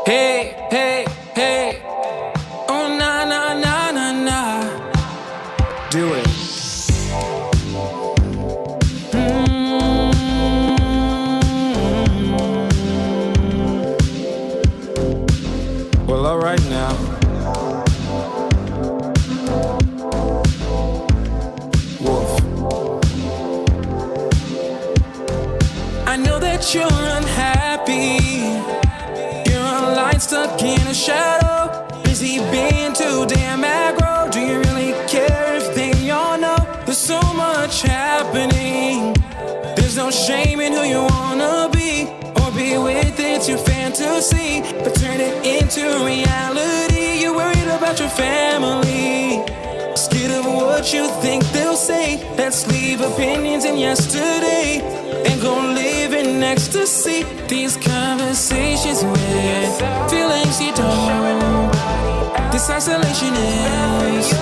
Hey, hey, hey. Oh, nah, nah, nah, nah, nah. Do it. Well, all right now. Wolf. I know that you're unhappy. You're a light stuck in a shadow. Busy being too damn aggro. Do you really care if they all know? There's so much happening. There's no shame in who you wanna be, or be with it's your fantasy, but turn it into reality. You're worried about your family, scared of what you think they'll say. Let's leave opinions in yesterday and go live in ecstasy. These conversations with feelings you don't. This isolation is.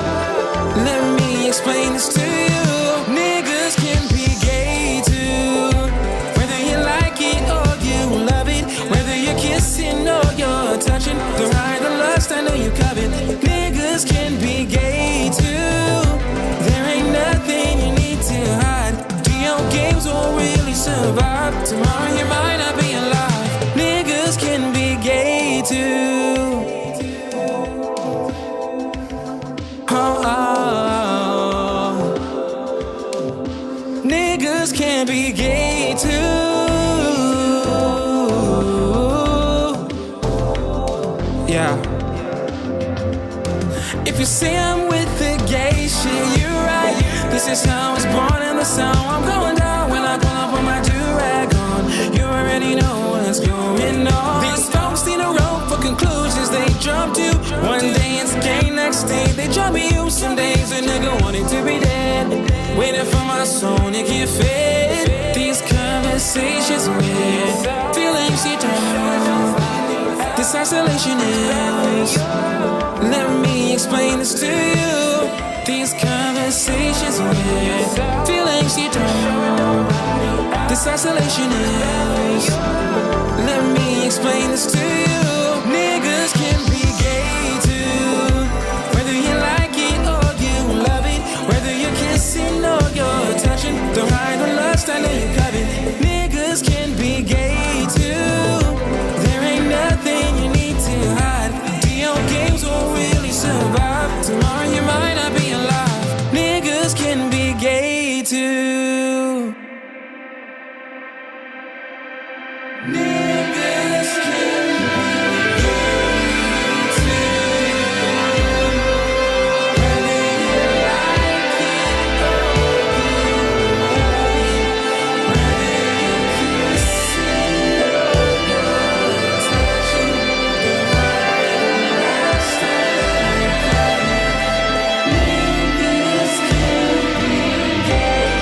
Let me explain this to you. Niggas can be gay too, whether you like it or you love it, whether you're kissing or you're touching. The right, the lust, I know you covet. Niggas can be gay too. There ain't nothing you need to hide. DO games won't really survive. Tomorrow you might not be alive. Niggas can be gay too. Niggas can be gay too. Yeah. If you say I'm with the gay shit, you're right. This is how I was born and this how I'm going down when I pull up with my do-rag on. You already know what's going on. These folks need a rope for conclusions they jump to. One day it's gay, next day they jump me you. Some days a nigga wanting to be dead, waiting for my soul to get fed. These conversations with feelings you don't. This isolation is. Let me explain this to you. These conversations with feelings you don't. This isolation is. Let me explain this to you. Niggas can be gay too, whether you like it or you love it, whether you're kissing or you're touching. The right or lust, I know you covet. Niggas can be gay too. There ain't nothing you need to hide. DO games won't really survive. Tomorrow you might not be alive. Niggas can be gay too. Niggas can be gay too. Whether you like it or you love it, whether you're kissing or you're touching. The right last time niggas can be gay too.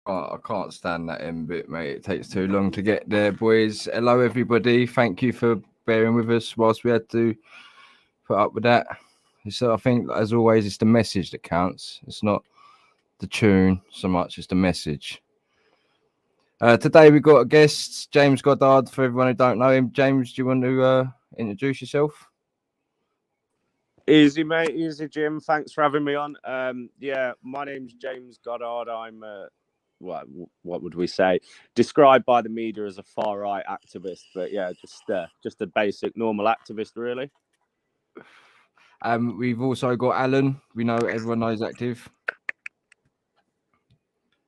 I can't stand that end bit, mate. It takes too long to get there, boys. Hello, everybody. Thank you for bearing with us whilst we had to put up with that. So I think, as always, it's the message that counts. It's not the tune so much, it's the message. Today we've got a guest, James Goddard, for everyone who don't know him. James, do you want to introduce yourself? Easy, mate. Easy, Jim. Thanks for having me on. Yeah, my name's James Goddard. I'm what would we say? Described by the media as a far right activist, but yeah, just a basic normal activist, really. We've also got Alan. We know everyone knows active.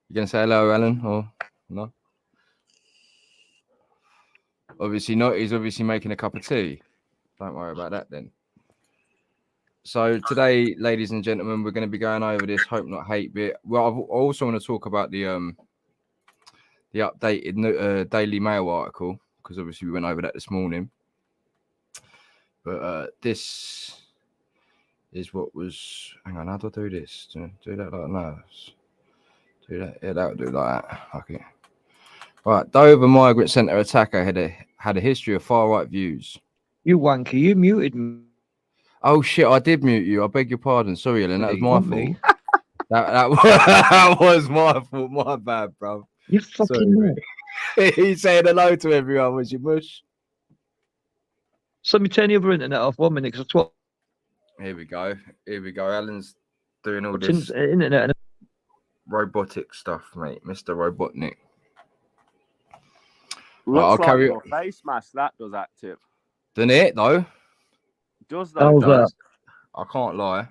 You gonna say hello, Alan, or no? Obviously not. He's obviously making a cup of tea. Don't worry about that then. So today, ladies and gentlemen, we're going to be going over this hope not hate bit. Well, I also want to talk about the updated Daily Mail article, because obviously we went over that this morning. But this is what was. Hang on, how do I do this? Do that like that. Do that. Yeah, that would do like that. Okay. Right. Dover Migrant Centre attacker had a history of far right views. You wanker, you muted me. Oh shit! I did mute you. I beg your pardon. Sorry, Ellen. That was my fault. Me. That was my fault. My bad, bro. You fucking know. He's saying hello to everyone. Was you mush? So let me turn the other internet off 1 minute because that's what Here we go. Alan's doing all this internet. robotic stuff, mate. Mr. Robotnik. Looks I'll like carry your face mask. That does active. Doesn't it though? Does How's though? that? I can't lie.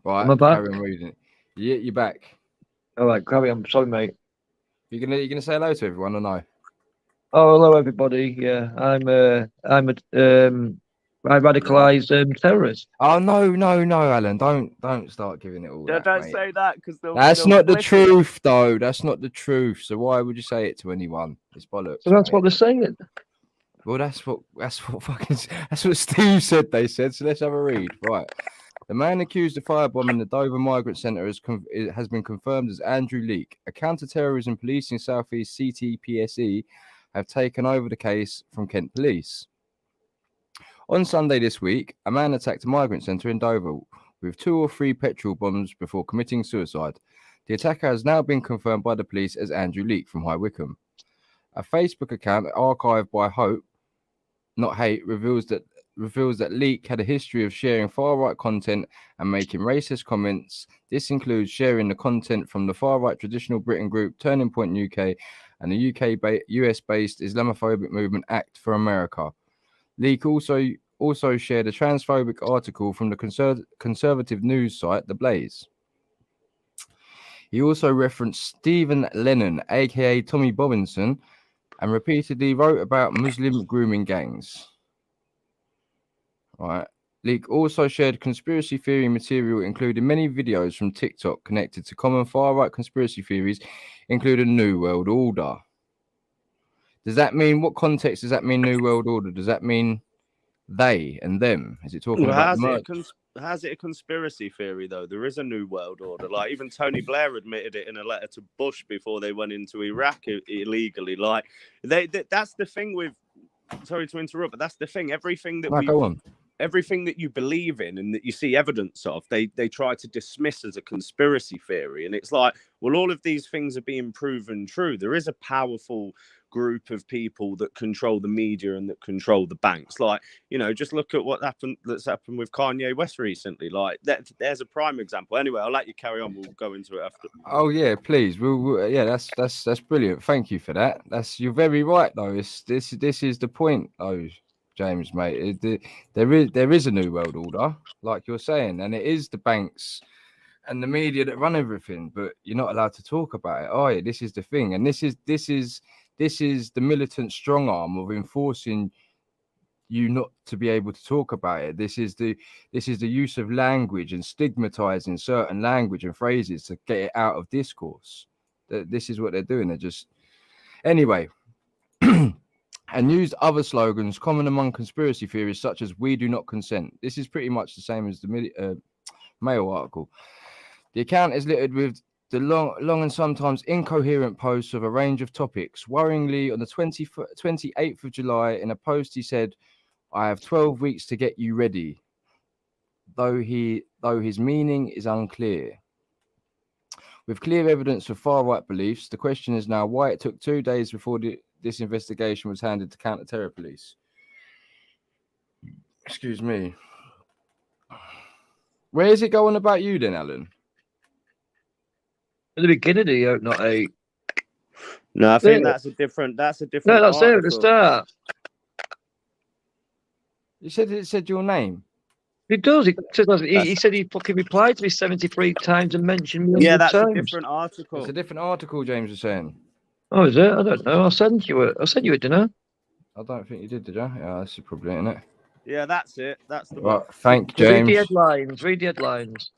Right, Am I back? carry on reading it. Yeah, you're back. All right, carry on. Sorry, mate. You're gonna say hello to everyone or no? Oh, hello, everybody. Yeah, I radicalise terrorists. Oh no, Alan. Don't start giving it all that, Don't mate. say that because That's not the truth, though. That's not the truth. So why would you say it to anyone? It's bollocks. So that's mate. what they're saying. Well, that's what Steve said. They said. So let's have a read. Right. The man accused of firebombing the Dover Migrant Centre has been confirmed as Andrew Leake. A counter-terrorism policing Southeast CTPSE have taken over the case from Kent Police. On Sunday this week, a man attacked a migrant centre in Dover with 2 or 3 petrol bombs before committing suicide. The attacker has now been confirmed by the police as Andrew Leake from High Wycombe. A Facebook account archived by Hope, Not Hate, reveals that Leake had a history of sharing far-right content and making racist comments. This includes sharing the content from the far-right traditional Britain group Turning Point UK and the US-based Islamophobic movement Act for America. Leake also shared a transphobic article from the conservative news site The Blaze. He also referenced Stephen Lennon, aka Tommy Bobinson, and repeatedly wrote about Muslim grooming gangs. Right. Leake also shared conspiracy theory material, including many videos from TikTok connected to common far-right conspiracy theories, including New World Order. Does that mean, what context does that mean, New World Order? Does that mean they and them? Is it talking about Has it a conspiracy theory though? There is a new world order. Like even Tony Blair admitted it in a letter to Bush before they went into Iraq illegally. Like that's the thing with. Sorry to interrupt, but that's the thing. Everything that you believe in and that you see evidence of, they try to dismiss as a conspiracy theory. And it's like, well, all of these things are being proven true. There is a powerful group of people that control the media and that control the banks. Like, you know, just look at that's happened with Kanye West recently. Like there's a prime example. Anyway, I'll let you carry on. We'll go into it after. Oh yeah, please. Yeah, that's brilliant. Thank you for that. You're very right though. This is the point though, James, mate. There is a new world order, like you're saying, and it is the banks and the media that run everything. But you're not allowed to talk about it. Oh yeah, this is the thing, and this is the militant strong arm of enforcing you not to be able to talk about it. This is the use of language and stigmatizing certain language and phrases to get it out of discourse. This is what they're doing. They're just anyway. And used other slogans common among conspiracy theories such as "We do not consent." This is pretty much the same as the Mail article. The account is littered with the long and sometimes incoherent posts of a range of topics. Worryingly, on the 28th of July, in a post, he said, "I have 12 weeks to get you ready," though his meaning is unclear. With clear evidence of far-right beliefs, the question is now why it took 2 days before this investigation was handed to counter-terror police. Excuse me. Where is it going about you then, Alan? At the beginning of the Not 8. No, I think that's a different. No, that's there at the start. It said your name. It does. He said he fucking replied to me 73 times and mentioned me. Yeah, that's times. a different article. It's a different article, James was saying. Oh, is it? I don't know. I'll send you it, didn't I? I don't think you did you? Yeah, that's probably in it. Yeah, that's it. That's the right, one. thank you, James. Read the headlines.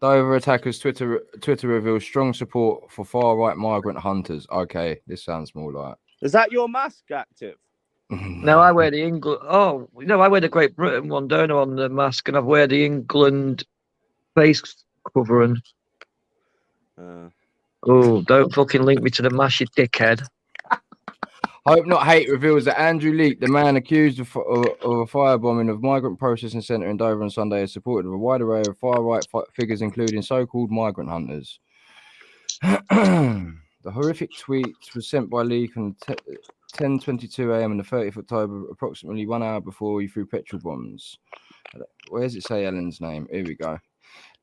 Dover attackers Twitter reveals strong support for far-right migrant hunters. Okay, this sounds more like. Is that your mask active? Now I wear the England. Oh, I wear the Great Britain one, don't I, on the mask, and I wear the England face covering. Oh, don't fucking link me to the mash, you dickhead. Hope Not Hate reveals that Andrew Leake, the man accused of a firebombing of migrant processing centre in Dover on Sunday, is supported with a wide array of far-right figures, including so-called migrant hunters. The horrific tweet was sent by Leake on 10:22 a.m. on the 30th of October, approximately 1 hour before he threw petrol bombs. Where does it say Ellen's name? Here we go.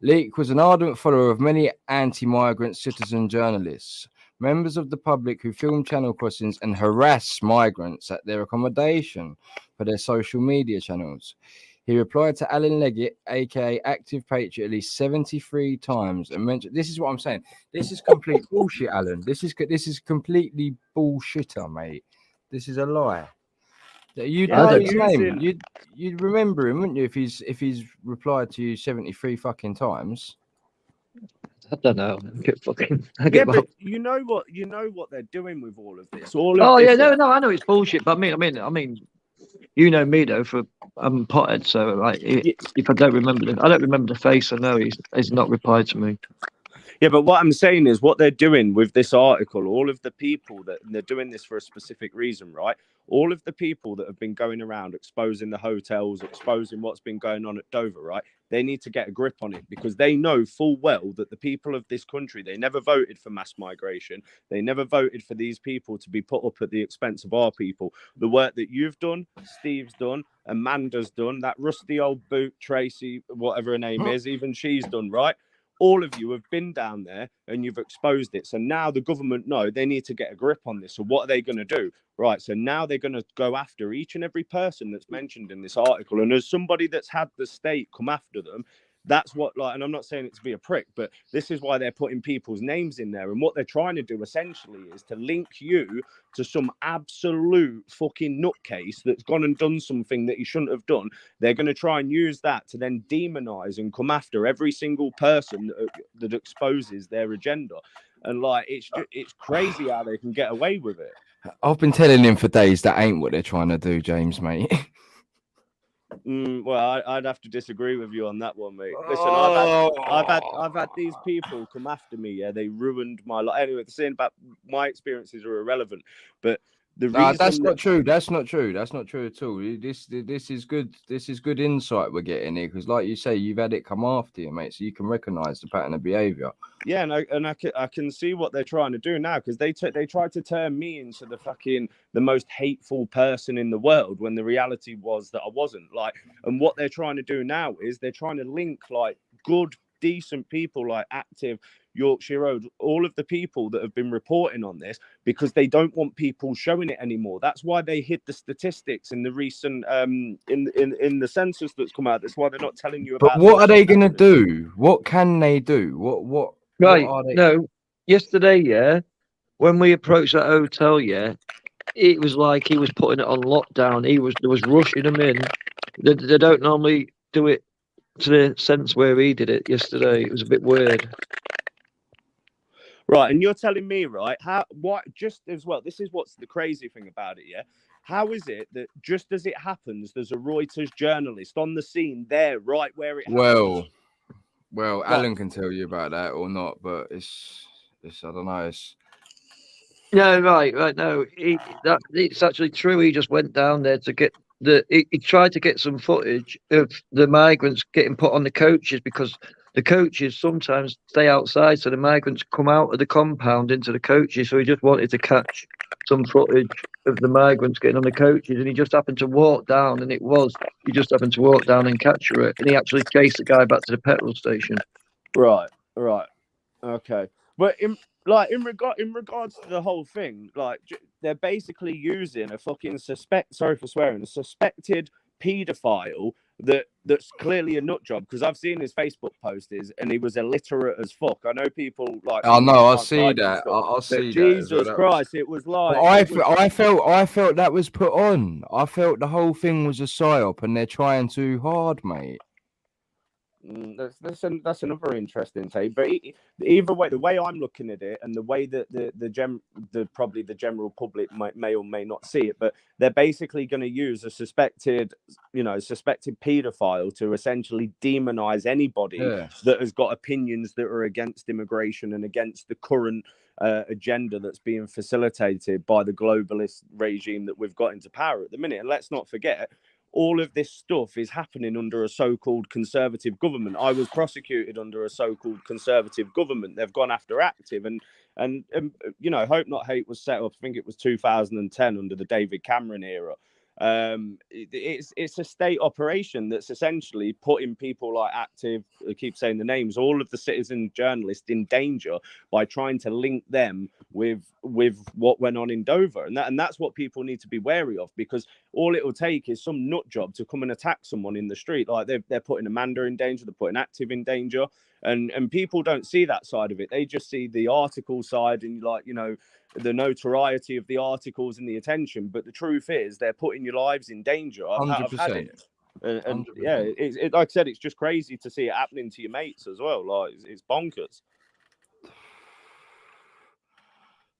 Leake was an ardent follower of many anti-migrant citizen journalists, members of the public who film channel crossings and harass migrants at their accommodation for their social media channels. He replied to Alan Leggett, aka Active Patriot, at least 73 times and mentioned, this is what I'm saying. This is complete bullshit, Alan. This is completely bullshitter, mate. This is a lie. You'd know his name. You'd remember him, wouldn't you, if he's replied to you 73 fucking times? I don't know. But you know what they're doing with all of this. I know it's bullshit, but I mean, you know me though, I'm potted, so like if I don't remember the face, I know he's not replied to me. Yeah, but what I'm saying is what they're doing with this article, all of the people that they're doing this for a specific reason, right? All of the people that have been going around exposing the hotels, exposing what's been going on at Dover, right? They need to get a grip on it because they know full well that the people of this country, they never voted for mass migration. They never voted for these people to be put up at the expense of our people. The work that you've done, Steve's done, Amanda's done, that rusty old boot, Tracy, whatever her name is, even she's done, right? All of you have been down there and you've exposed it. So now the government know they need to get a grip on this. So what are they going to do? Right. So now they're going to go after each and every person that's mentioned in this article. And as somebody that's had the state come after them, that's what, like, and I'm not saying it to be a prick, but this is why they're putting people's names in there. And what they're trying to do essentially is to link you to some absolute fucking nutcase that's gone and done something that he shouldn't have done. They're going to try and use that to then demonize and come after every single person that exposes their agenda. And like, it's crazy how they can get away with it. I've been telling him for days that ain't what they're trying to do, James, mate. Well, I'd have to disagree with you on that one, mate. Listen, I've had these people come after me. Yeah, they ruined my life. Anyway, the saying about my experiences are irrelevant, but the reason that's not true. That's not true. That's not true at all. This is good. This is good insight we're getting here because, like you say, you've had it come after you, mate, so you can recognise the pattern of behaviour. Yeah, and I can see what they're trying to do now because they tried to turn me into the most hateful person in the world when the reality was that I wasn't. Like, and what they're trying to do now is they're trying to link like good, decent people like Active, Yorkshire Road, all of the people that have been reporting on this because they don't want people showing it anymore. That's why they hid the statistics in the recent in the census that's come out. That's why they're not telling you about. But what are they going to do? What can they do? What? Right. What are they... No. Yesterday, when we approached that hotel, it was like he was putting it on lockdown. There was rushing them in. They don't normally do it to the sense where he did it yesterday. It was a bit weird. Right, and you're telling me, right, just as well, this is what's the crazy thing about it, yeah? How is it that just as it happens, there's a Reuters journalist on the scene there, right where it happens? Well, Alan can tell you about that or not, but it's I don't know. No, right, no, it's actually true. He just went down there to get he tried to get some footage of the migrants getting put on the coaches because the coaches sometimes stay outside, so the migrants come out of the compound into the coaches. So he just wanted to catch some footage of the migrants getting on the coaches, and he just happened to walk down, and he just happened to walk down and capture it, and he actually chased the guy back to the petrol station. Right, okay, but in regards to the whole thing, like they're basically using a fucking suspected paedophile that's clearly a nut job because I've seen his Facebook posts and he was illiterate as fuck. I know people like. Oh no, I see that. I see Jesus that. Jesus Christ, it was like. I felt that was put on. I felt the whole thing was a psyop and they're trying too hard, mate. That's another interesting take. But either way, the way I'm looking at it, and the way that probably the general public may or may not see it, but they're basically going to use a suspected paedophile to essentially demonize anybody that has got opinions that are against immigration and against the current agenda that's being facilitated by the globalist regime that we've got into power at the minute. And let's not forget, all of this stuff is happening under a so-called conservative government. I was prosecuted under a so-called conservative government. They've gone after active, and Hope Not Hate was set up, I think it was 2010 under the David Cameron era. It's a state operation that's essentially putting people like Active, I keep saying the names, all of the citizen journalists in danger by trying to link them with what went on in Dover, and that's what people need to be wary of, because all it will take is some nut job to come and attack someone in the street. Like they're putting Amanda in danger, they're putting Active in danger, and people don't see that side of it. They just see the article side and the notoriety of the articles and the attention. But the truth is, they're putting your lives in danger. I've had it. And yeah, like I said, it's just crazy to see it happening to your mates as well. Like it's bonkers.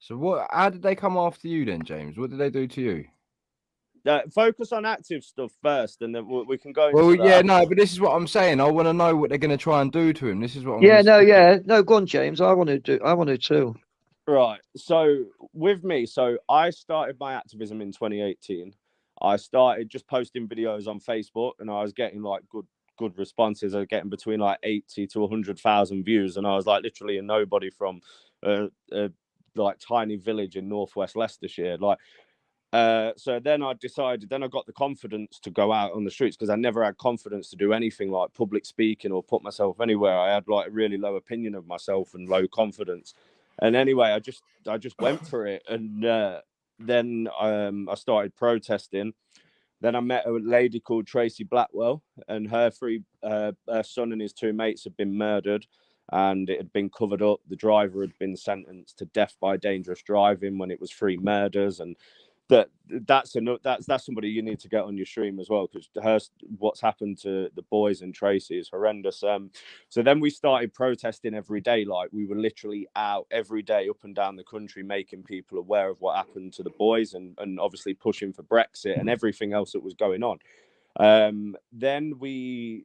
So how did they come after you then, James? What did they do to you? Focus on Active stuff first, and then we can go. Well, yeah, no, but this is what I'm saying. I want to know what they're going to try and do to him. This is what. No, go on, James. I want to too. Right. So with me, I started my activism in 2018. I started just posting videos on Facebook, and I was getting like good responses. I was getting between like 80 to 100,000 views, and I was like literally a nobody from a like tiny village in northwest Leicestershire. So then I got the confidence to go out on the streets, because I never had confidence to do anything like public speaking or put myself anywhere. I had like a really low opinion of myself and low confidence. And anyway, I just went for it. And then I started protesting. Then I met a lady called Tracy Blackwell, and her son and his two mates had been murdered, and it had been covered up. The driver had been sentenced to death by dangerous driving when it was 3 murders. And that's somebody you need to get on your stream as well, because what's happened to the boys and Tracy is horrendous. So then we started protesting every day. Like we were literally out every day up and down the country, making people aware of what happened to the boys, and obviously pushing for Brexit and everything else that was going on. Then we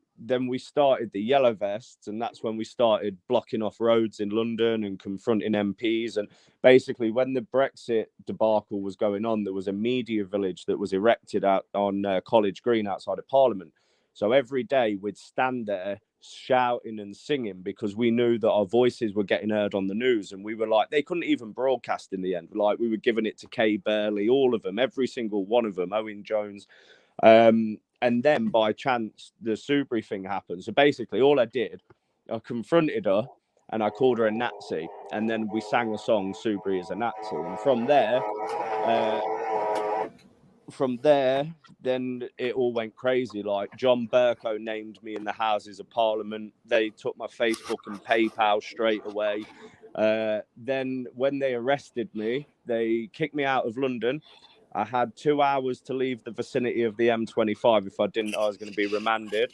started the Yellow Vests, and that's when we started blocking off roads in London and confronting MPs. And basically, when the Brexit debacle was going on, there was a media village that was erected out on College Green outside of Parliament. So every day we'd stand there shouting and singing, because we knew that our voices were getting heard on the news. And we were like, they couldn't even broadcast in the end. Like we were giving it to Kay Burley, all of them, every single one of them, Owen Jones. And then by chance, the Subri thing happened. So basically all I did, I confronted her and I called her a Nazi. And then we sang a song, Subri is a Nazi. And from there, then it all went crazy. Like John Bercow named me in the Houses of Parliament. They took my Facebook and PayPal straight away. Then when they arrested me, they kicked me out of London. I had 2 hours to leave the vicinity of the M25. If I didn't, I was going to be remanded.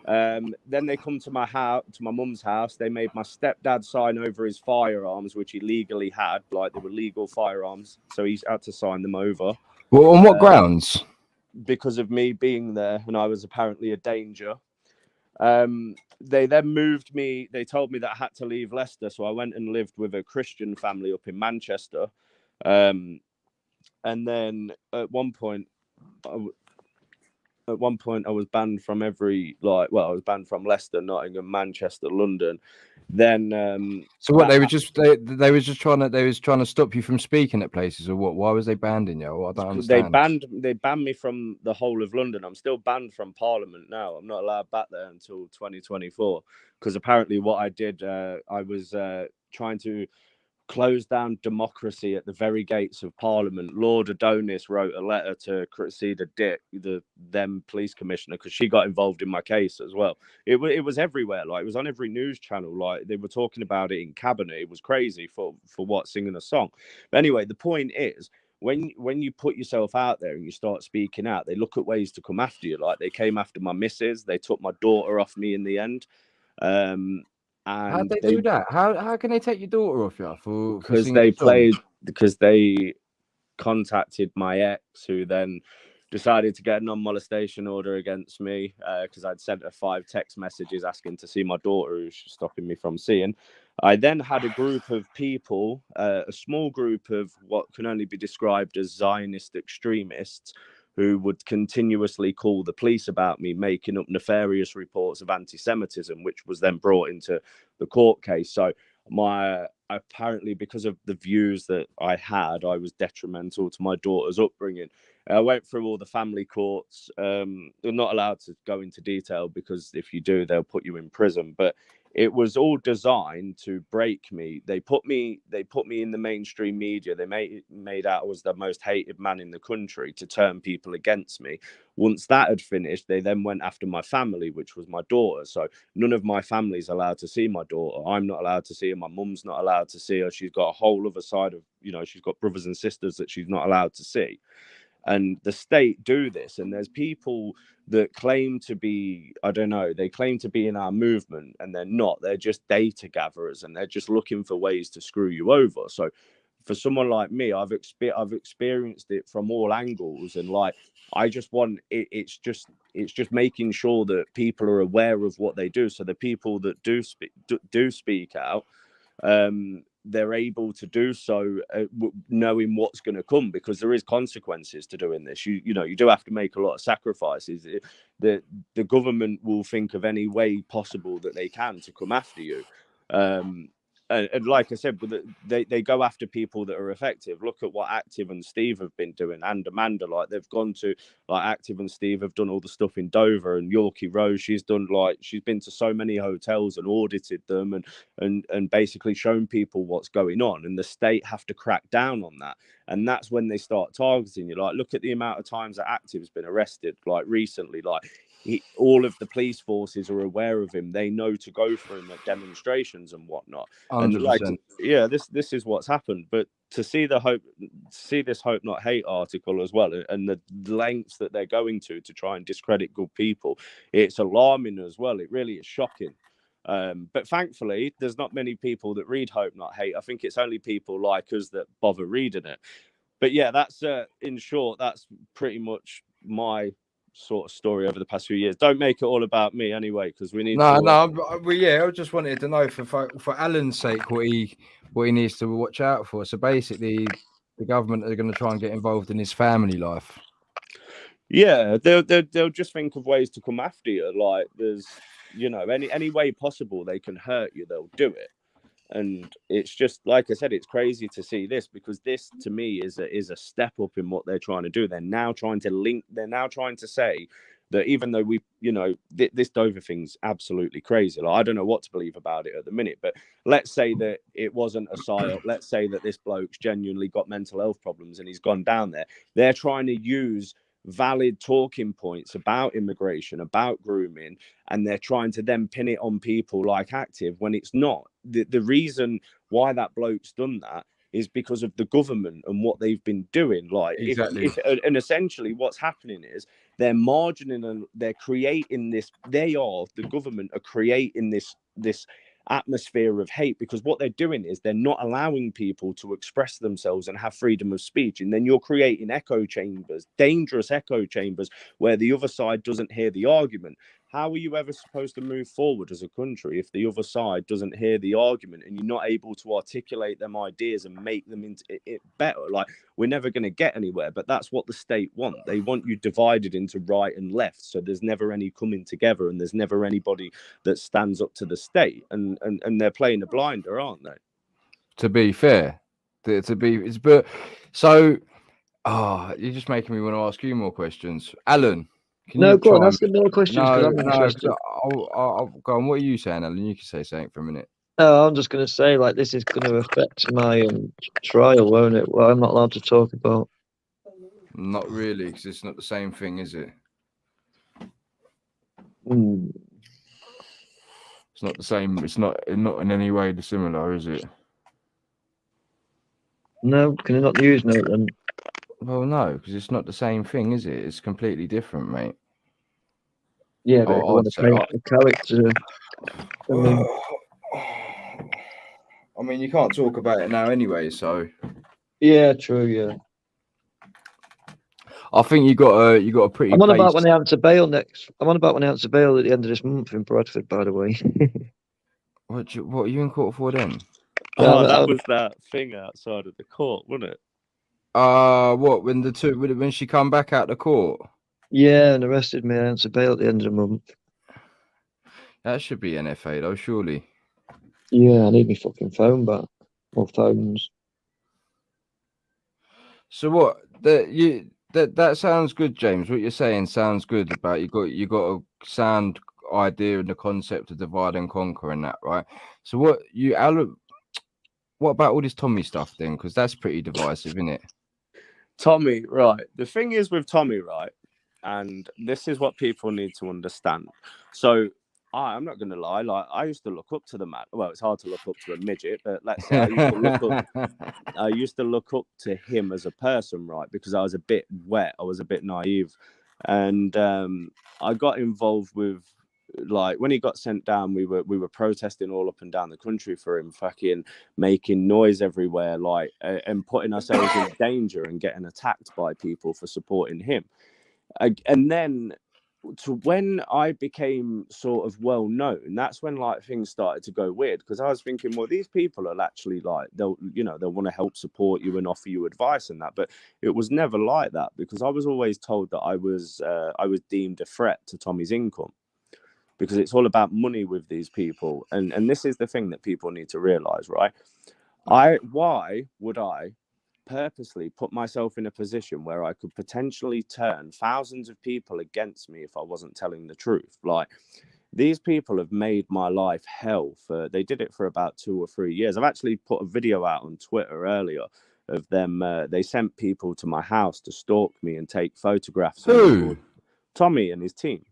Then they come to my house, to my mum's house. They made my stepdad sign over his firearms, which he legally had, like they were legal firearms. So he's had to sign them over. Well, on what grounds? Because of me being there, and I was apparently a danger. They then moved me. They told me that I had to leave Leicester, so I went and lived with a Christian family up in Manchester. And then at one point I was banned from I was banned from Leicester, Nottingham, Manchester, London. Then so what they were just trying to stop you from speaking at places, or what? Why was they banning you? Well, I don't understand. They banned me from the whole of London. I'm still banned from Parliament now. I'm not allowed back there until 2024, because apparently what I did, I was trying to close down democracy at the very gates of Parliament. Lord Adonis wrote a letter to Cressida Dick, the then police commissioner, because she got involved in my case as well. It was everywhere. Like it was on every news channel. Like they were talking about it in cabinet. It was crazy for what, singing a song. But anyway, the point is, when you put yourself out there and you start speaking out, they look at ways to come after you. Like they came after my missus. They took my daughter off me in the end. And How'd they do that? How can they take your daughter off you for because singing they a song? played because they contacted my ex, who then decided to get a non-molestation order against me because I'd sent her 5 text messages asking to see my daughter, who she's stopping me from seeing. I then had a group of people, a small group of what can only be described as Zionist extremists, who would continuously call the police about me, making up nefarious reports of anti-Semitism, which was then brought into the court case. So apparently, because of the views that I had, I was detrimental to my daughter's upbringing. I went through all the family courts. They're not allowed to go into detail because if you do, they'll put you in prison. But it was all designed to break me. They put me in the mainstream media. They made out I was the most hated man in the country to turn people against me. Once that had finished, they then went after my family, which was my daughter. So none of my family's allowed to see my daughter. I'm not allowed to see her. My mum's not allowed to see her. She's got a whole other side of, she's got brothers and sisters that she's not allowed to see. And the state do this, and there's people that claim to be, I don't know, they claim to be in our movement, and they're not. They're just data gatherers, and they're just looking for ways to screw you over. So for someone like me, I've experienced it from all angles, and like I just want it, it's just making sure that people are aware of what they do. So the people that do speak out, they're able to do so knowing what's going to come, because there is consequences to doing this. You do have to make a lot of sacrifices. The government will think of any way possible that they can to come after you. And like I said, they go after people that are effective. Look at what Active and Steve have been doing, and Amanda. Like they've gone to, like Active and Steve have done all the stuff in Dover, and Yorkie Rose, she's been to so many hotels and audited them and basically shown people what's going on. And the state have to crack down on that. And that's when they start targeting you. Like look at the amount of times that Active's been arrested, like recently. Like all of the police forces are aware of him. They know to go for him at demonstrations and whatnot. 100%. And like, yeah, this is what's happened. But to see this Hope Not Hate article as well, and the lengths that they're going to try and discredit good people, it's alarming as well. It really is shocking. But thankfully, there's not many people that read Hope Not Hate. I think it's only people like us that bother reading it. But yeah, that's in short, that's pretty much my sort of story over the past few years. Don't make it all about me anyway, because we need to. I just wanted to know for Alan's sake what he needs to watch out for. So basically, the government are going to try and get involved in his family life. Yeah, they'll just think of ways to come after you. Like there's, any way possible they can hurt you, they'll do it. And it's just, like I said, it's crazy to see this, because this to me is a step up in what they're trying to do. They're now trying to say that even though this Dover thing's absolutely crazy. Like, I don't know what to believe about it at the minute, but let's say that it wasn't a psyop. Let's say that this bloke's genuinely got mental health problems and he's gone down there. They're trying to use valid talking points about immigration, about grooming, and they're trying to then pin it on people like Active when it's not. The reason why that bloke's done that is because of the government and what they've been doing. Like, exactly. And essentially what's happening is they're margining and they're creating this. The government are creating this atmosphere of hate, because what they're doing is they're not allowing people to express themselves and have freedom of speech. And then you're creating echo chambers, dangerous echo chambers, where the other side doesn't hear the argument. How are you ever supposed to move forward as a country if the other side doesn't hear the argument and you're not able to articulate them ideas and make them into it better? Like, we're never going to get anywhere. But that's what the state want. They want you divided into right and left, so there's never any coming together, and there's never anybody that stands up to the state. And they're playing a blinder, aren't they? To be fair, you're just making me want to ask you more questions, Alan. Go on, ask me more questions, because I'm interested. I'll go on. What are you saying, Alan? You can say something for a minute. No, I'm just going to say, like, this is going to affect my trial, won't it? Well, I'm not allowed to talk about. Not really, because it's not the same thing, is it? It's not the same. It's not in any way dissimilar, is it? No, can you not use no then? Well, no, because it's not the same thing, is it? It's completely different, mate. Yeah, but if I want to paint a character. I mean, you can't talk about it now anyway, so Yeah, true. Yeah. I think you got a pretty I'm on about base. when they answer bail next. I'm on about when they answer bail at the end of this month in Bradford, by the way. What are you in court for then? Oh, that was that thing outside of the court, wasn't it? What when she come back out the court? Yeah, and arrested me. I answer bail at the end of the month. That should be NFA though, surely. Yeah, I need my fucking phone back. Or phones. So what that sounds good, James. What you're saying sounds good about you got a sound idea and the concept of divide and conquer and that, right? So what about all this Tommy stuff then? Because that's pretty divisive, isn't it? Tommy, right. The thing is with Tommy, right, and this is what people need to understand. So I'm not going to lie. Like I used to look up to the man. Well, it's hard to look up to a midget, but let's say I used to look up to him as a person, right? Because I was a bit wet. I was a bit naive, and I got involved with. Like when he got sent down, we were protesting all up and down the country for him, fucking making noise everywhere, like and putting ourselves in danger and getting attacked by people for supporting him. And then to when I became sort of well known, that's when like things started to go weird, because I was thinking, well, these people are actually like they'll want to help support you and offer you advice and that, but it was never like that, because I was always told that I was deemed a threat to Tommy's income, because it's all about money with these people. And this is the thing that people need to realize, right? Why would I purposely put myself in a position where I could potentially turn thousands of people against me if I wasn't telling the truth? Like, these people have made my life hell. They did it for about 2 or 3 years. I've actually put a video out on Twitter earlier of them. They sent people to my house to stalk me and take photographs. Who? Tommy and his team.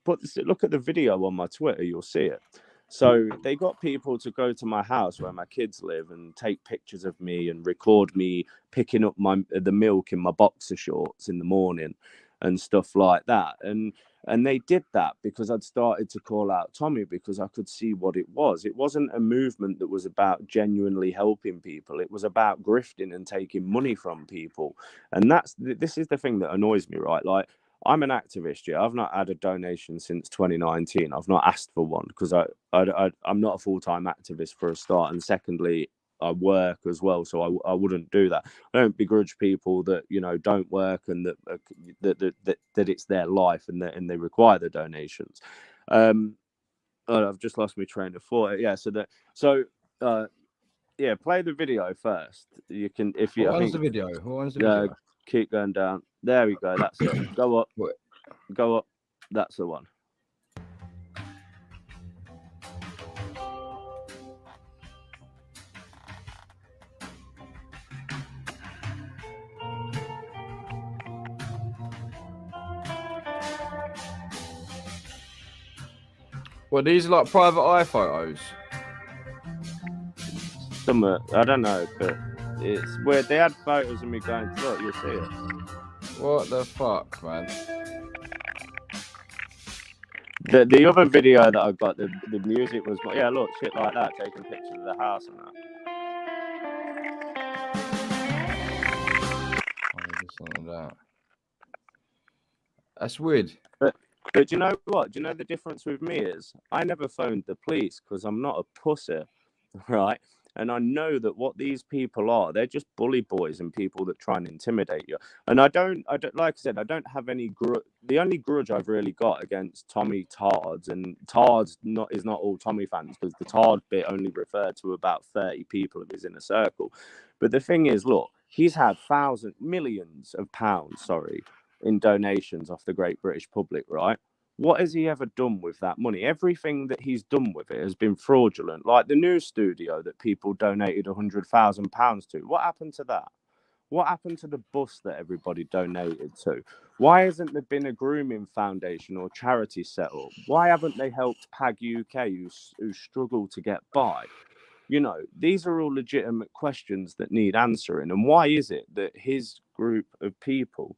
But look at the video on my Twitter, you'll see it. So they got people to go to my house where my kids live and take pictures of me and record me picking up the milk in my boxer shorts in the morning and stuff like that. And they did that because I'd started to call out Tommy, because I could see what it was. It wasn't a movement that was about genuinely helping people. It was about grifting and taking money from people. And this is the thing that annoys me, right? Like, I'm an activist, yeah. I've not had a donation since 2019. I've not asked for one because I'm not a full-time activist, for a start, and secondly, I work as well, so I wouldn't do that. I don't begrudge people that don't work and that it's their life and they require the donations. I've just lost my train of thought. Yeah, yeah, play the video first. You can if you. What one's the video? What one's the video? Keep going down. There we go. That's it. Go up. What? Go up. That's the one. Well, these are like private eye photos. I don't know, but it's where they had photos of me going. Look, you'll see it. What the fuck, man? The other video that I got, the music was, yeah, look, shit like that, taking pictures of the house and that. That's weird. But do you know what? Do you know the difference with me is I never phoned the police because I'm not a pussy, right? And I know that what these people are, they're just bully boys and people that try and intimidate you. And I don't like I said, I don't have any the only grudge I've really got against Tommy Tards, and Tards is not all Tommy fans, because the Tard bit only referred to about 30 people of his inner circle. But the thing is, look, he's had millions of pounds, in donations off the great British public, right? What has he ever done with that money? Everything that he's done with it has been fraudulent. Like the news studio that people donated £100,000 to. What happened to that? What happened to the bus that everybody donated to? Why hasn't there been a grooming foundation or charity set up? Why haven't they helped PAG UK who struggle to get by? These are all legitimate questions that need answering. And why is it that his group of people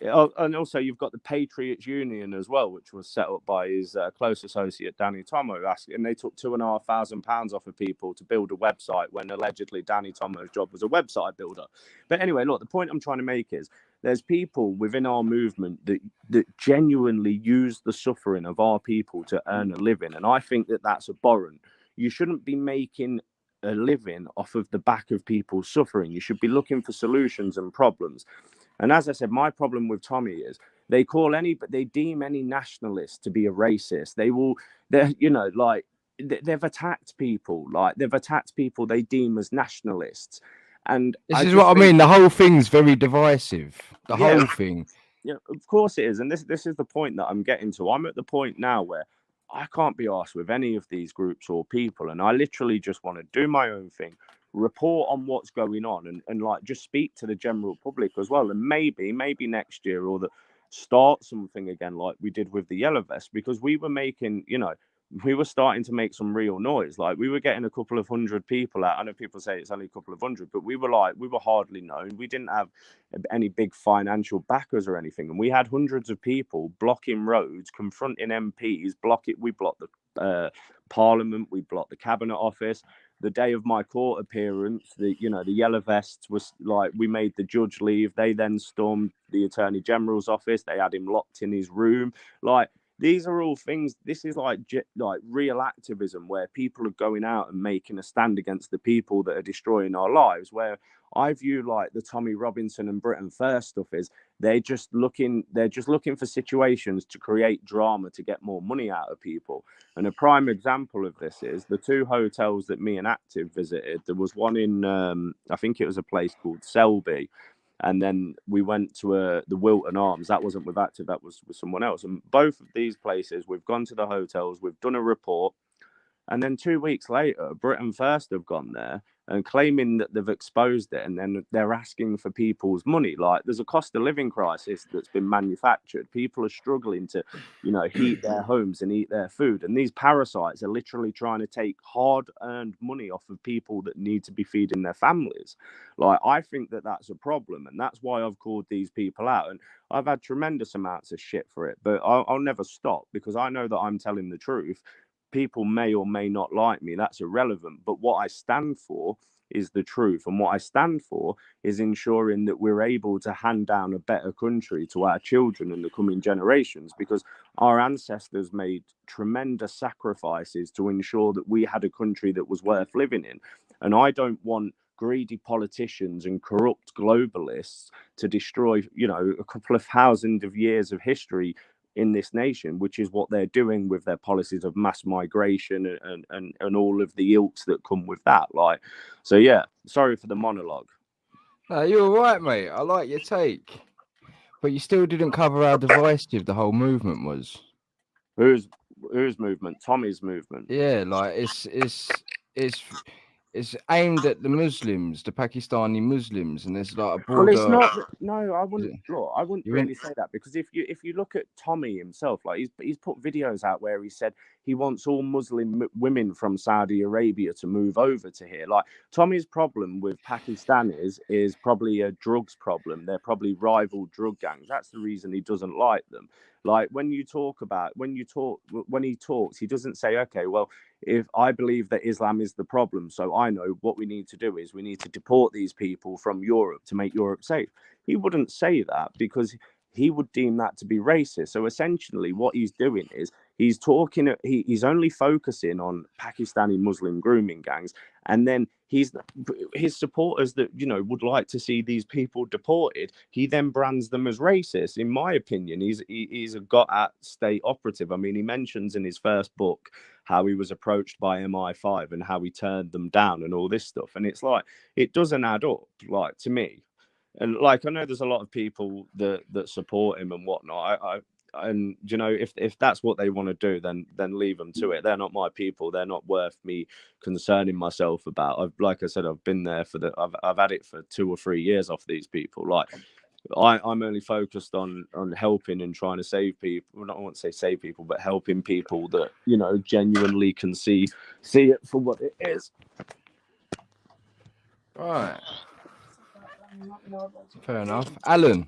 And also you've got the Patriots Union as well, which was set up by his close associate Danny Tomo, and they took £2,500 off of people to build a website when allegedly Danny Tomo's job was a website builder. But anyway, look, the point I'm trying to make is there's people within our movement that genuinely use the suffering of our people to earn a living, and I think that that's abhorrent. You shouldn't be making a living off of the back of people's suffering. You should be looking for solutions and problems. And as I said, my problem with Tommy is they deem any nationalist to be a racist. They've attacked people, they deem as nationalists. And this is what I mean. The whole thing's very divisive. The Yeah. whole thing. Yeah, of course it is. And this is the point that I'm getting to. I'm at the point now where I can't be arsed with any of these groups or people. And I literally just want to do my own thing, report on what's going on, and like just speak to the general public as well. And maybe next year start something again like we did with the Yellow Vest, because we were making, we were starting to make some real noise. Like we were getting a couple of hundred people out. I know people say it's only a couple of hundred, but we were hardly known. We didn't have any big financial backers or anything. And we had hundreds of people blocking roads, confronting MPs, we blocked the Parliament, we blocked the Cabinet Office. The day of my court appearance, the Yellow Vests was like, we made the judge leave. They then stormed the Attorney General's office. They had him locked in his room. Like, these are all things. This is like real activism, where people are going out and making a stand against the people that are destroying our lives. Where I view like the Tommy Robinson and Britain First stuff is they're just looking for situations to create drama to get more money out of people. And a prime example of this is the two hotels that me and Active visited. There was one in I think it was a place called Selby. And then we went to the Wilton Arms. That wasn't with Active, that was with someone else. And both of these places, we've gone to the hotels, we've done a report. And then 2 weeks later, Britain First have gone there and claiming that they've exposed it. And then they're asking for people's money. Like, there's a cost of living crisis that's been manufactured. People are struggling to, heat their homes and eat their food. And these parasites are literally trying to take hard-earned money off of people that need to be feeding their families. Like, I think that that's a problem. And that's why I've called these people out. And I've had tremendous amounts of shit for it. But I'll never stop, because I know that I'm telling the truth. People may or may not like me. That's irrelevant. But what I stand for is the truth. And what I stand for is ensuring that we're able to hand down a better country to our children and the coming generations, because our ancestors made tremendous sacrifices to ensure that we had a country that was worth living in. And I don't want greedy politicians and corrupt globalists to destroy, a couple of thousand of years of history in this nation, which is what they're doing with their policies of mass migration and all of the ilks that come with that. Like, so yeah, sorry for the monologue. You're all right, mate. I like your take, but you still didn't cover how divisive the whole movement was. Whose movement? Tommy's movement. Yeah, like it's aimed at the Muslims, the Pakistani Muslims, and there's like a broader... Well, it's not. No, I wouldn't. Look, I wouldn't really say that, because if you look at Tommy himself, like he's put videos out where he said he wants all Muslim women from Saudi Arabia to move over to here. Like, Tommy's problem with Pakistanis is probably a drugs problem. They're probably rival drug gangs. That's the reason he doesn't like them. Like, when he talks, he doesn't say, okay, well, if I believe that Islam is the problem, so I know what we need to do is we need to deport these people from Europe to make Europe safe. He wouldn't say that, because he would deem that to be racist. So essentially what he's doing is he's he's only focusing on Pakistani Muslim grooming gangs. And then his supporters that, would like to see these people deported, he then brands them as racist. In my opinion, he's a got-at state operative. I mean, he mentions in his first book how he was approached by MI5 and how he turned them down and all this stuff. And it's like, it doesn't add up, like, to me. And like, I know there's a lot of people that support him and whatnot. And if that's what they want to do, then leave them to it. They're not my people. They're not worth me concerning myself about. Like I said, I've been there I've had it for 2 or 3 years off these people. Like, I'm only focused on helping and trying to save people. Well, I won't say save people, but helping people that, genuinely can see it for what it is. Right. Fair enough. Alan,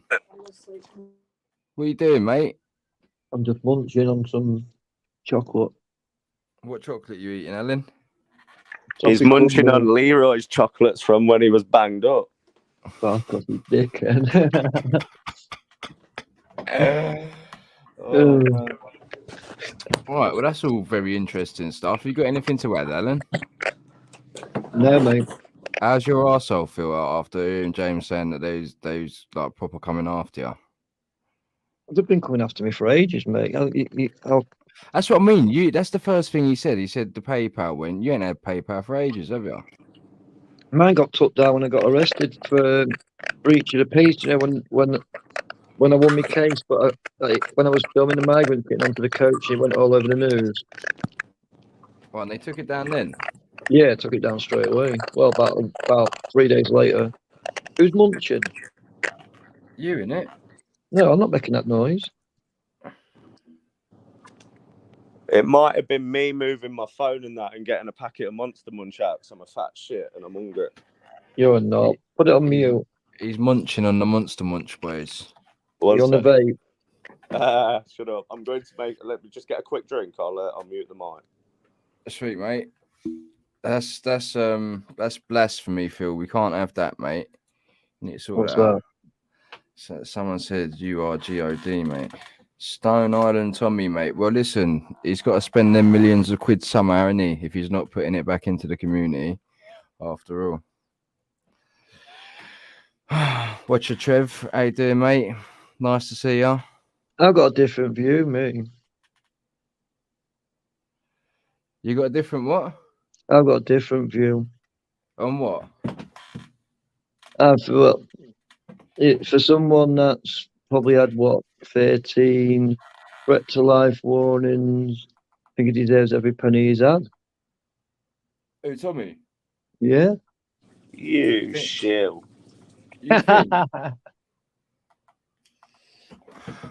what are you doing, mate? I'm just munching on some chocolate. What chocolate you eating, Alan? He's Toffee munching crumble. on Leroy's chocolates from when he was banged up. Fuck off, you dickhead. Oh, man. All right, well, that's all very interesting stuff. You got anything to add, Alan? No, mate. How's your arsehole feel after hearing James saying that those like proper coming after you? They've been coming after me for ages, mate. That's what I mean. That's the first thing he said. He said the PayPal went. You ain't had PayPal for ages, have you? Mine got took down when I got arrested for breach of the peace. You know, when I won my case, but when I was filming the migrants getting onto the coach, it went all over the news. Well, and they took it down then. Yeah, I took it down straight away. Well, about 3 days later. Who's munching? You in it? No, I'm not making that noise. It might have been me moving my phone and that and getting a packet of Monster Munch out because I'm a fat shit and I'm hungry. You're a knob. Put it on mute. He's munching on the Monster Munch, boys. You're on the vape. Shut up. I'm going to let me just get a quick drink. I'll mute the mic. Sweet, mate. That's blasphemy, Phil. We can't have that, mate. You need to sort What's it out. that? So someone said you are God, mate. Stone Island Tommy, mate. Well, listen, he's got to spend them millions of quid somehow, isn't he? If he's not putting it back into the community, after all. What's your Trev? How you doing, mate? Nice to see you. I've got a different view, me. You got a different what? I've got a different view. On what? For someone that's probably had, 13 threat to life warnings, I think he deserves every penny he's had. Who, Tommy? Yeah. You shill. You think?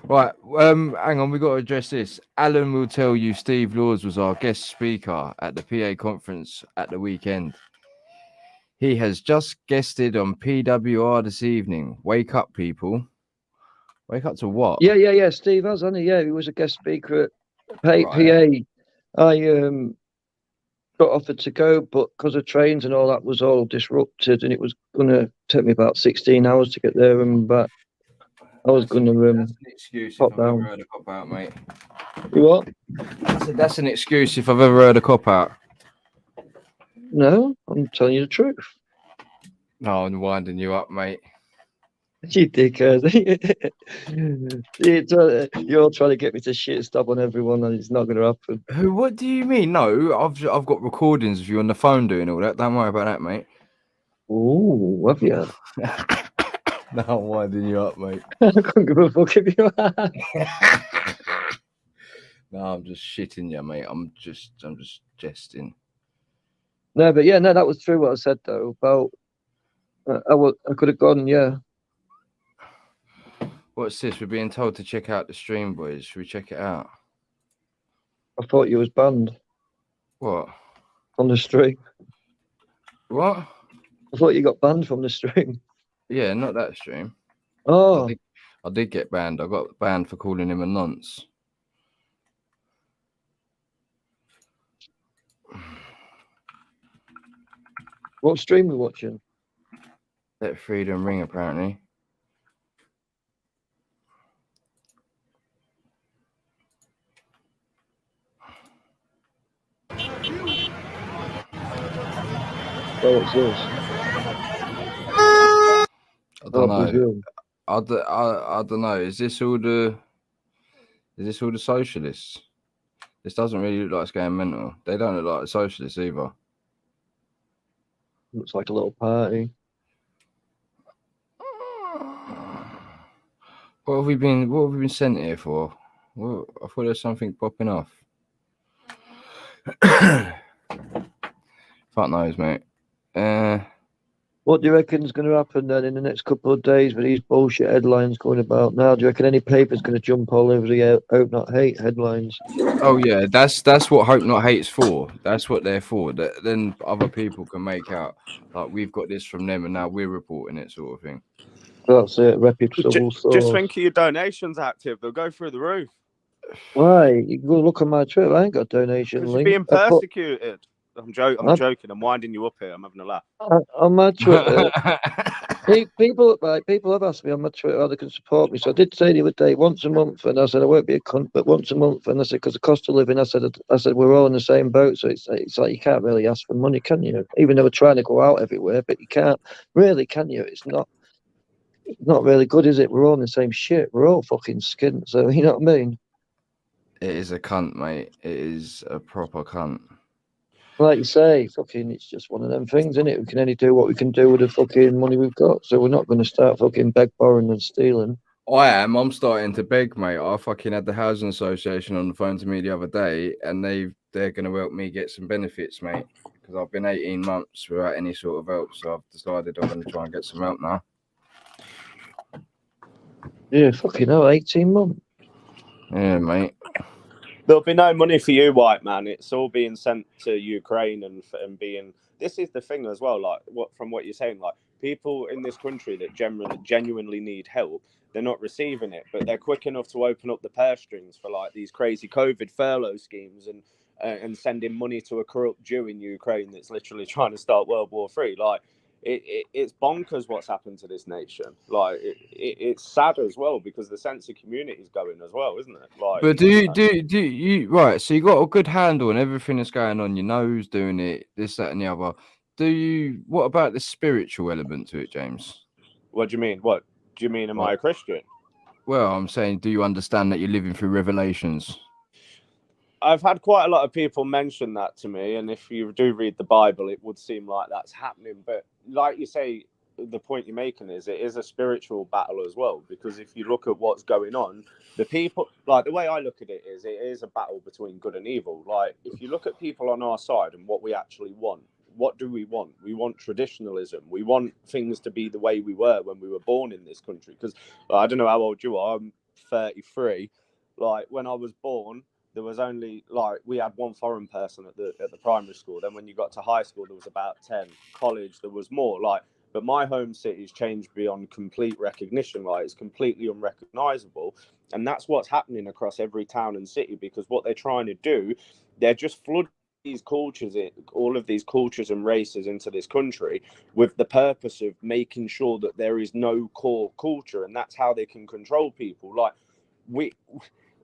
Right, hang on, we got to address this. Alan will tell you Steve Laws was our guest speaker at the PA conference at the weekend. He has just guested on PWR this evening. Wake up, people. Wake up to what? Yeah. Steve has, hasn't he? Yeah, he was a guest speaker at PA. Right. I got offered to go, but because of trains and all that was all disrupted, and it was going to take me about 16 hours to get there and back. I was going to that's an excuse pop if I've ever down. heard a cop out, mate. You what? That's an excuse if I've ever heard a cop out. No, I'm telling you the truth. No, I'm winding you up, mate. You dickhead. You're trying to get me to shit stop on everyone, and it's not going to happen. Who? What do you mean? No, I've got recordings of you on the phone doing all that. Don't worry about that, mate. Ooh, have you? No, I'm winding you up, mate. I couldn't give a fuck if you had. No, I'm just shitting you, mate. I'm just jesting. No, but yeah, no, that was true what I said though. About I could have gone, yeah. What's this? We're being told to check out the stream, boys. Should we check it out? I thought you was banned What? from the stream. What? I thought you got banned from the stream. Yeah, not that stream. Oh, I did get banned. I got banned for calling him a nonce. what stream we watching? Let freedom ring, apparently. Oh, what's this? I don't know. Brazil. I don't know. Is this all the socialists? This doesn't really look like it's going mental. They don't look like the socialists either. Looks like a little party. What have we been sent here for? Well, I thought there was something popping off. Fuck knows, mate. What do you reckon is going to happen then in the next couple of days with these bullshit headlines going about now? Do you reckon any paper's going to jump all over the Hope Not Hate headlines? Oh yeah, that's what Hope Not Hate's for. That's what they're for. Then other people can make out like we've got this from them and now we're reporting it, sort of thing. That's it, reputable Just source. think of your donations active; they'll go through the roof. Why? You can go look on my Twitter. I ain't got a donation Because link. you're being persecuted. I'm joking. I'm winding you up here. I'm having a laugh. On my Twitter, people have asked me on my Twitter how they can support me. So I did say the other day, once a month, and I said I won't be a cunt, but once a month, and I said because the cost of living, I said we're all in the same boat, so it's like you can't really ask for money, can you? Even though we're trying to go out everywhere, but you can't really, can you? It's not really good, is it? We're all in the same shit. We're all fucking skint, so you know what I mean? It is a cunt, mate. It is a proper cunt. Like you say, fucking, it's just one of them things, isn't it? We can only do what we can do with the fucking money we've got, so we're not going to start fucking beg, borrowing, and stealing. I'm starting to beg, mate. I fucking had the housing association on the phone to me the other day, and they're going to help me get some benefits, mate. Because I've been 18 months without any sort of help, so I've decided I'm going to try and get some help now. Yeah, fucking hell, 18 months. Yeah, mate. There'll be no money for you, white man. It's all being sent to Ukraine and being. This is the thing as well. Like from what you're saying, like people in this country that genuinely need help, they're not receiving it, but they're quick enough to open up the purse strings for like these crazy COVID furlough schemes and sending money to a corrupt Jew in Ukraine that's literally trying to start World War III. Like. It's bonkers what's happened to this nation. Like it's sad as well because the sense of community is going as well, isn't it? Like, but do you right? So you got a good handle on everything that's going on. You know who's doing it, this, that, and the other. What about the spiritual element to it, James? What do you mean? What do you mean? Am I a Christian? Well, I'm saying, do you understand that you're living through revelations? I've had quite a lot of people mention that to me, and if you do read the Bible, it would seem like that's happening. But like you say, the point you're making is it is a spiritual battle as well, because if you look at what's going on, the people, like the way I look at it is a battle between good and evil. Like if you look at people on our side and what we actually want, what do we want? We want traditionalism. We want things to be the way we were when we were born in this country. Because I don't know how old you are. I'm 33. Like when I was born, there was only we had one foreign person at the primary school. Then when you got to high school, there was about 10. College, there was more. But my home city's changed beyond complete recognition. Like it's completely unrecognizable, and that's what's happening across every town and city because what they're trying to do, they're just flooding these cultures, all of these cultures and races into this country with the purpose of making sure that there is no core culture, and that's how they can control people. Like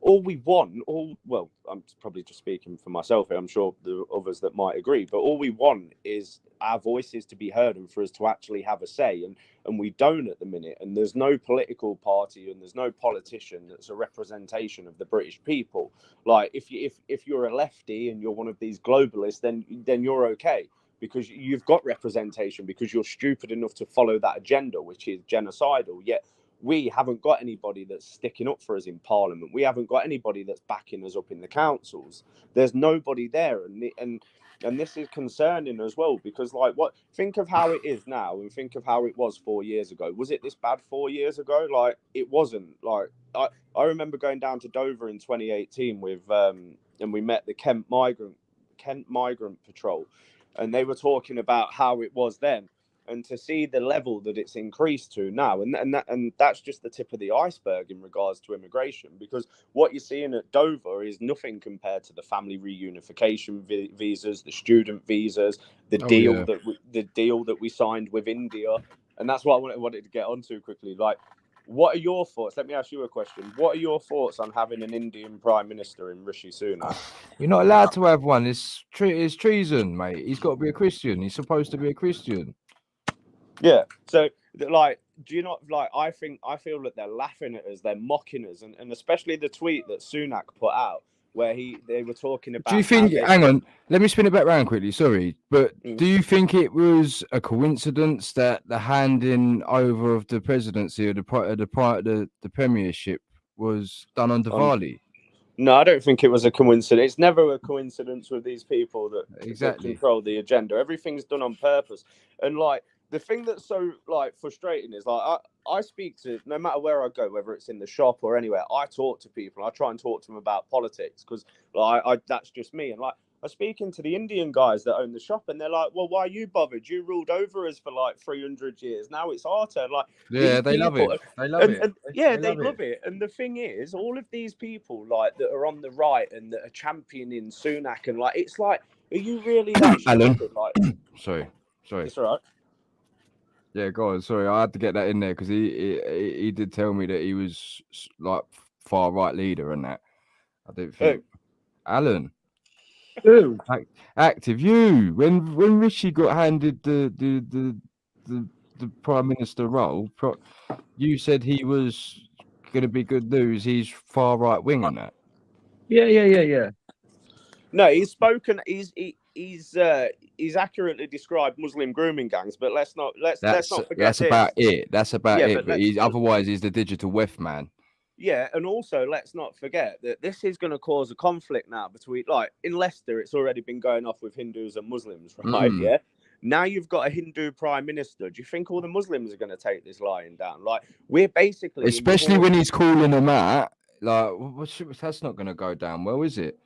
I'm probably just speaking for myself here. I'm sure there are others that might agree, but all we want is our voices to be heard and for us to actually have a say. And we don't at the minute. And there's no political party and there's no politician that's a representation of the British people. Like if you're a lefty and you're one of these globalists, then you're okay because you've got representation because you're stupid enough to follow that agenda, which is genocidal. Yet we haven't got anybody that's sticking up for us in Parliament. We haven't got anybody that's backing us up in the councils. There's nobody there, and this is concerning as well because think of how it is now and think of how it was 4 years ago. Was it this bad 4 years ago? Like it wasn't. Like I remember going down to Dover in 2018 with and we met the Kent Migrant Patrol, and they were talking about how it was then. And to see the level that it's increased to now, and that's just the tip of the iceberg in regards to immigration, because what you're seeing at Dover is nothing compared to the family reunification visas, the student visas, the deal that we signed with India, and that's what I wanted to get onto quickly. Like, what are your thoughts? Let me ask you a question. What are your thoughts on having an Indian Prime Minister in Rishi Sunak? You're not allowed to have one. It's treason, mate. He's got to be a Christian. He's supposed to be a Christian. Yeah. So, do you not I feel that they're laughing at us, they're mocking us, and especially the tweet that Sunak put out where they were talking about. Do you think? Hang on, let me spin it back round quickly. Sorry, but do you think it was a coincidence that the handing over of the presidency or the premiership was done on Diwali? No, I don't think it was a coincidence. It's never a coincidence with these people that exactly control the agenda. Everything's done on purpose, and the thing that's so like frustrating is like I speak to, no matter where I go, whether it's in the shop or anywhere, I talk to people. I try and talk to them about politics because like that's just me. And like I'm speaking to the Indian guys that own the shop, and they're like, "Well, why are you bothered? You ruled over us for like 300 years. Now it's our turn." Like, Yeah, they love it. They love it. And yeah, they love it. And the thing is, all of these people like that are on the right and that are championing Sunak, and like, it's like, are you really that Alan. stupid? Like, sorry. it's all right. Yeah, go on. Sorry, I had to get that in there because he did tell me that he was like far right leader and that. I didn't think. Alan. Who? Active. You. When Rishi got handed the prime minister role, you said he was going to be good news. He's far right wing and that. Yeah. No, he's spoken. He's accurately described Muslim grooming gangs, but let's not forget that's this. about it. That's about Yeah, it. But otherwise he's the digital whiff man. Yeah, and also let's not forget that this is going to cause a conflict now between, like, in Leicester, it's already been going off with Hindus and Muslims, right? Yeah. Now you've got a Hindu prime minister. Do you think all the Muslims are going to take this lying down? Like, we're basically, especially when he's calling them out. Like, that's not going to go down well, is it?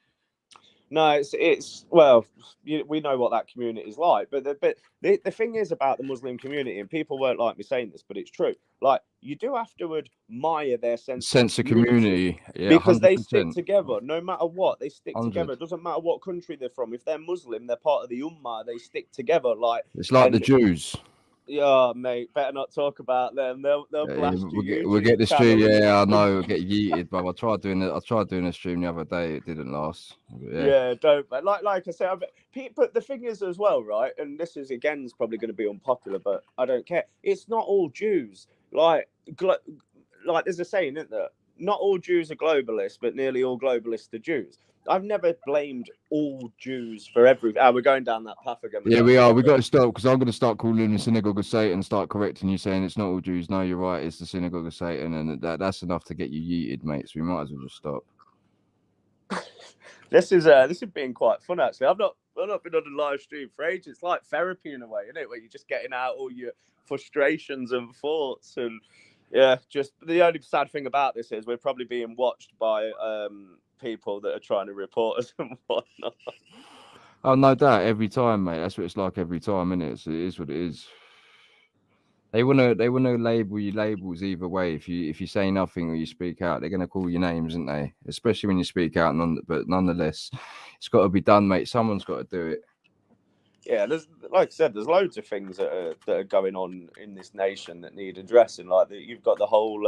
No, it's well, we know what that community is like, but the thing is about the Muslim community, and people won't like me saying this, but it's true. Like, you do have to admire their sense of community, yeah, because 100%. They stick together no matter what. They stick 100. Together. It doesn't matter what country they're from. If they're Muslim, they're part of the Ummah. They stick together. Like, it's like the Jews. Yeah, mate, better not talk about them. They'll blast you. We'll get the stream. Yeah, I know. We'll get yeeted, but I tried doing a stream the other day. It didn't last. Yeah, don't. But like I said, but the thing is as well, right? And this is again probably going to be unpopular, but I don't care. It's not all Jews. Like there's a saying, isn't there? Not all Jews are globalists, but nearly all globalists are Jews. I've never blamed all Jews for everything. We're going down that path again. Yeah, we are. We've got to stop because I'm going to start calling the synagogue of Satan and start correcting you, saying it's not all Jews. No, you're right. It's the synagogue of Satan, and that's enough to get you yeeted, mate. So we might as well just stop. This is being quite fun, actually. I've not been on a live stream for ages. It's like therapy in a way, isn't it? Where you're just getting out all your frustrations and thoughts, and yeah, just the only sad thing about this is we're probably being watched by people that are trying to report us and whatnot. Oh, no doubt. Every time, mate. That's what it's like every time, isn't it? So it is what it is. They wanna label you labels either way. If you say nothing or you speak out, they're gonna call you names, aren't they? Especially when you speak out. But nonetheless, it's got to be done, mate. Someone's got to do it. Yeah, there's, like I said, there's loads of things that are going on in this nation that need addressing. Like you've got the whole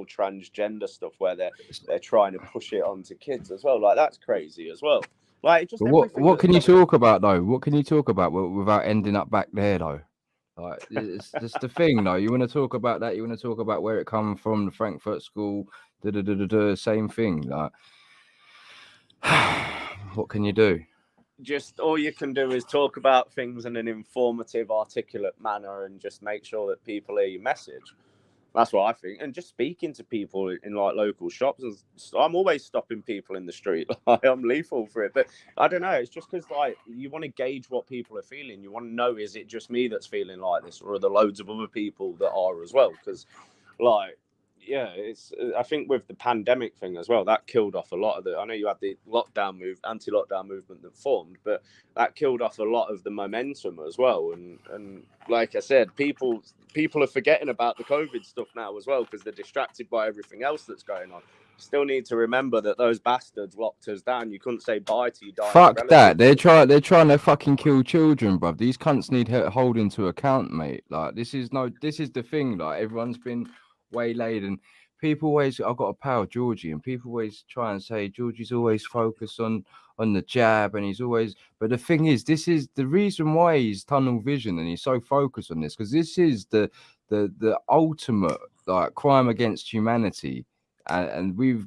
transgender stuff where they're trying to push it onto kids as well. Like that's crazy as well. Like just what can you talk about though? What can you talk about without ending up back there though? Like it's just the thing though. You want to talk about that? You want to talk about where it come from? The Frankfurt School, same thing. Like what can you do? Just all you can do is talk about things in an informative, articulate manner, and just make sure that people hear your message. That's what I think. And just speaking to people in like local shops, and I'm always stopping people in the street. I'm lethal for it, but I don't know. It's just because like you want to gauge what people are feeling. You want to know, is it just me that's feeling like this, or are there loads of other people that are as well? Because like, yeah, it's. I think with the pandemic thing as well, that killed off a lot of the. I know you had the anti-lockdown movement that formed, but that killed off a lot of the momentum as well. And like I said, people are forgetting about the COVID stuff now as well because they're distracted by everything else that's going on. Still need to remember that those bastards locked us down. You couldn't say bye to your dying Fuck that. They're trying to fucking kill children, bruv. These cunts need holding to account, mate. Like this is the thing. Like everyone's been waylaid and people always, I've got a pal, Georgie, and people always try and say Georgie's always focused on the jab and he's always, but the thing is, this is the reason why he's tunnel vision and he's so focused on this, because this is the ultimate like crime against humanity. And we've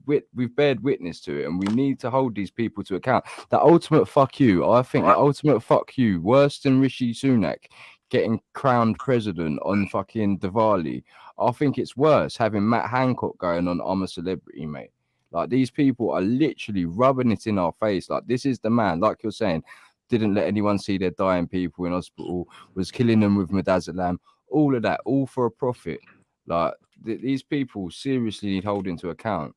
bared witness to it, and we need to hold these people to account. The ultimate fuck you, I think, the ultimate fuck you, worse than Rishi Sunak getting crowned president on fucking Diwali. I think it's worse having Matt Hancock going on I'm a Celebrity, mate. Like these people are literally rubbing it in our face. Like this is the man, like you're saying, didn't let anyone see their dying people in hospital, was killing them with midazolam, all of that, all for a profit. Like these people seriously need holding to account.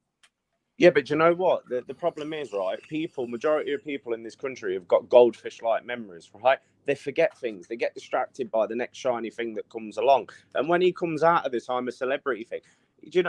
Yeah, but you know what? The problem is, right? Majority of people in this country have got goldfish-like memories, right? They forget things. They get distracted by the next shiny thing that comes along. And when he comes out of this I'm a celebrity thing, do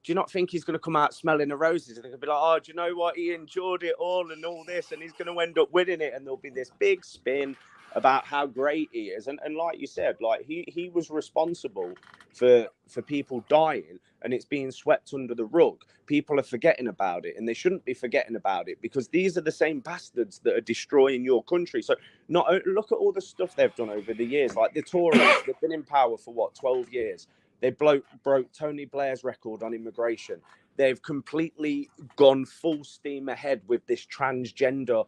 you not think he's going to come out smelling the roses? And they're going to be like, oh, do you know what? He endured it all and all this, and he's going to end up winning it. And there'll be this big spin about how great he is. And like you said, like he was responsible for people dying, and it's being swept under the rug. People are forgetting about it, and they shouldn't be forgetting about it, because these are the same bastards that are destroying your country. So look at all the stuff they've done over the years. Like the Tories, they've been in power for what, 12 years? They broke Tony Blair's record on immigration. They've completely gone full steam ahead with this transgender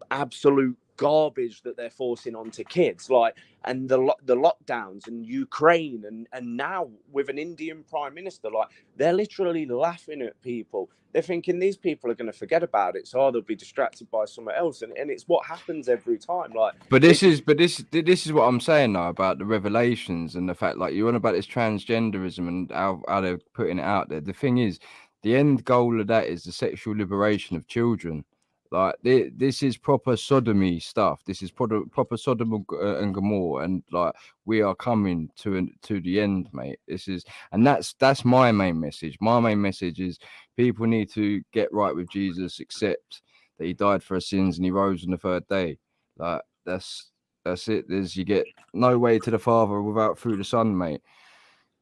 absolute garbage that they're forcing onto kids, like, and the lockdowns and Ukraine, and now with an Indian prime minister, like, they're literally laughing at people. They're thinking these people are going to forget about it, so they'll be distracted by something else, and it's what happens every time. Like, this is what I'm saying now about the revelations and the fact, like, you're on about this transgenderism and how they're putting it out there. The thing is, the end goal of that is the sexual liberation of children. Like this is proper sodomy stuff. This is proper Sodom and Gomorrah, and like we are coming to the end, mate. That's my main message. My main message is people need to get right with Jesus, accept that he died for our sins and he rose on the third day. Like that's it. You get no way to the Father without through the Son, mate.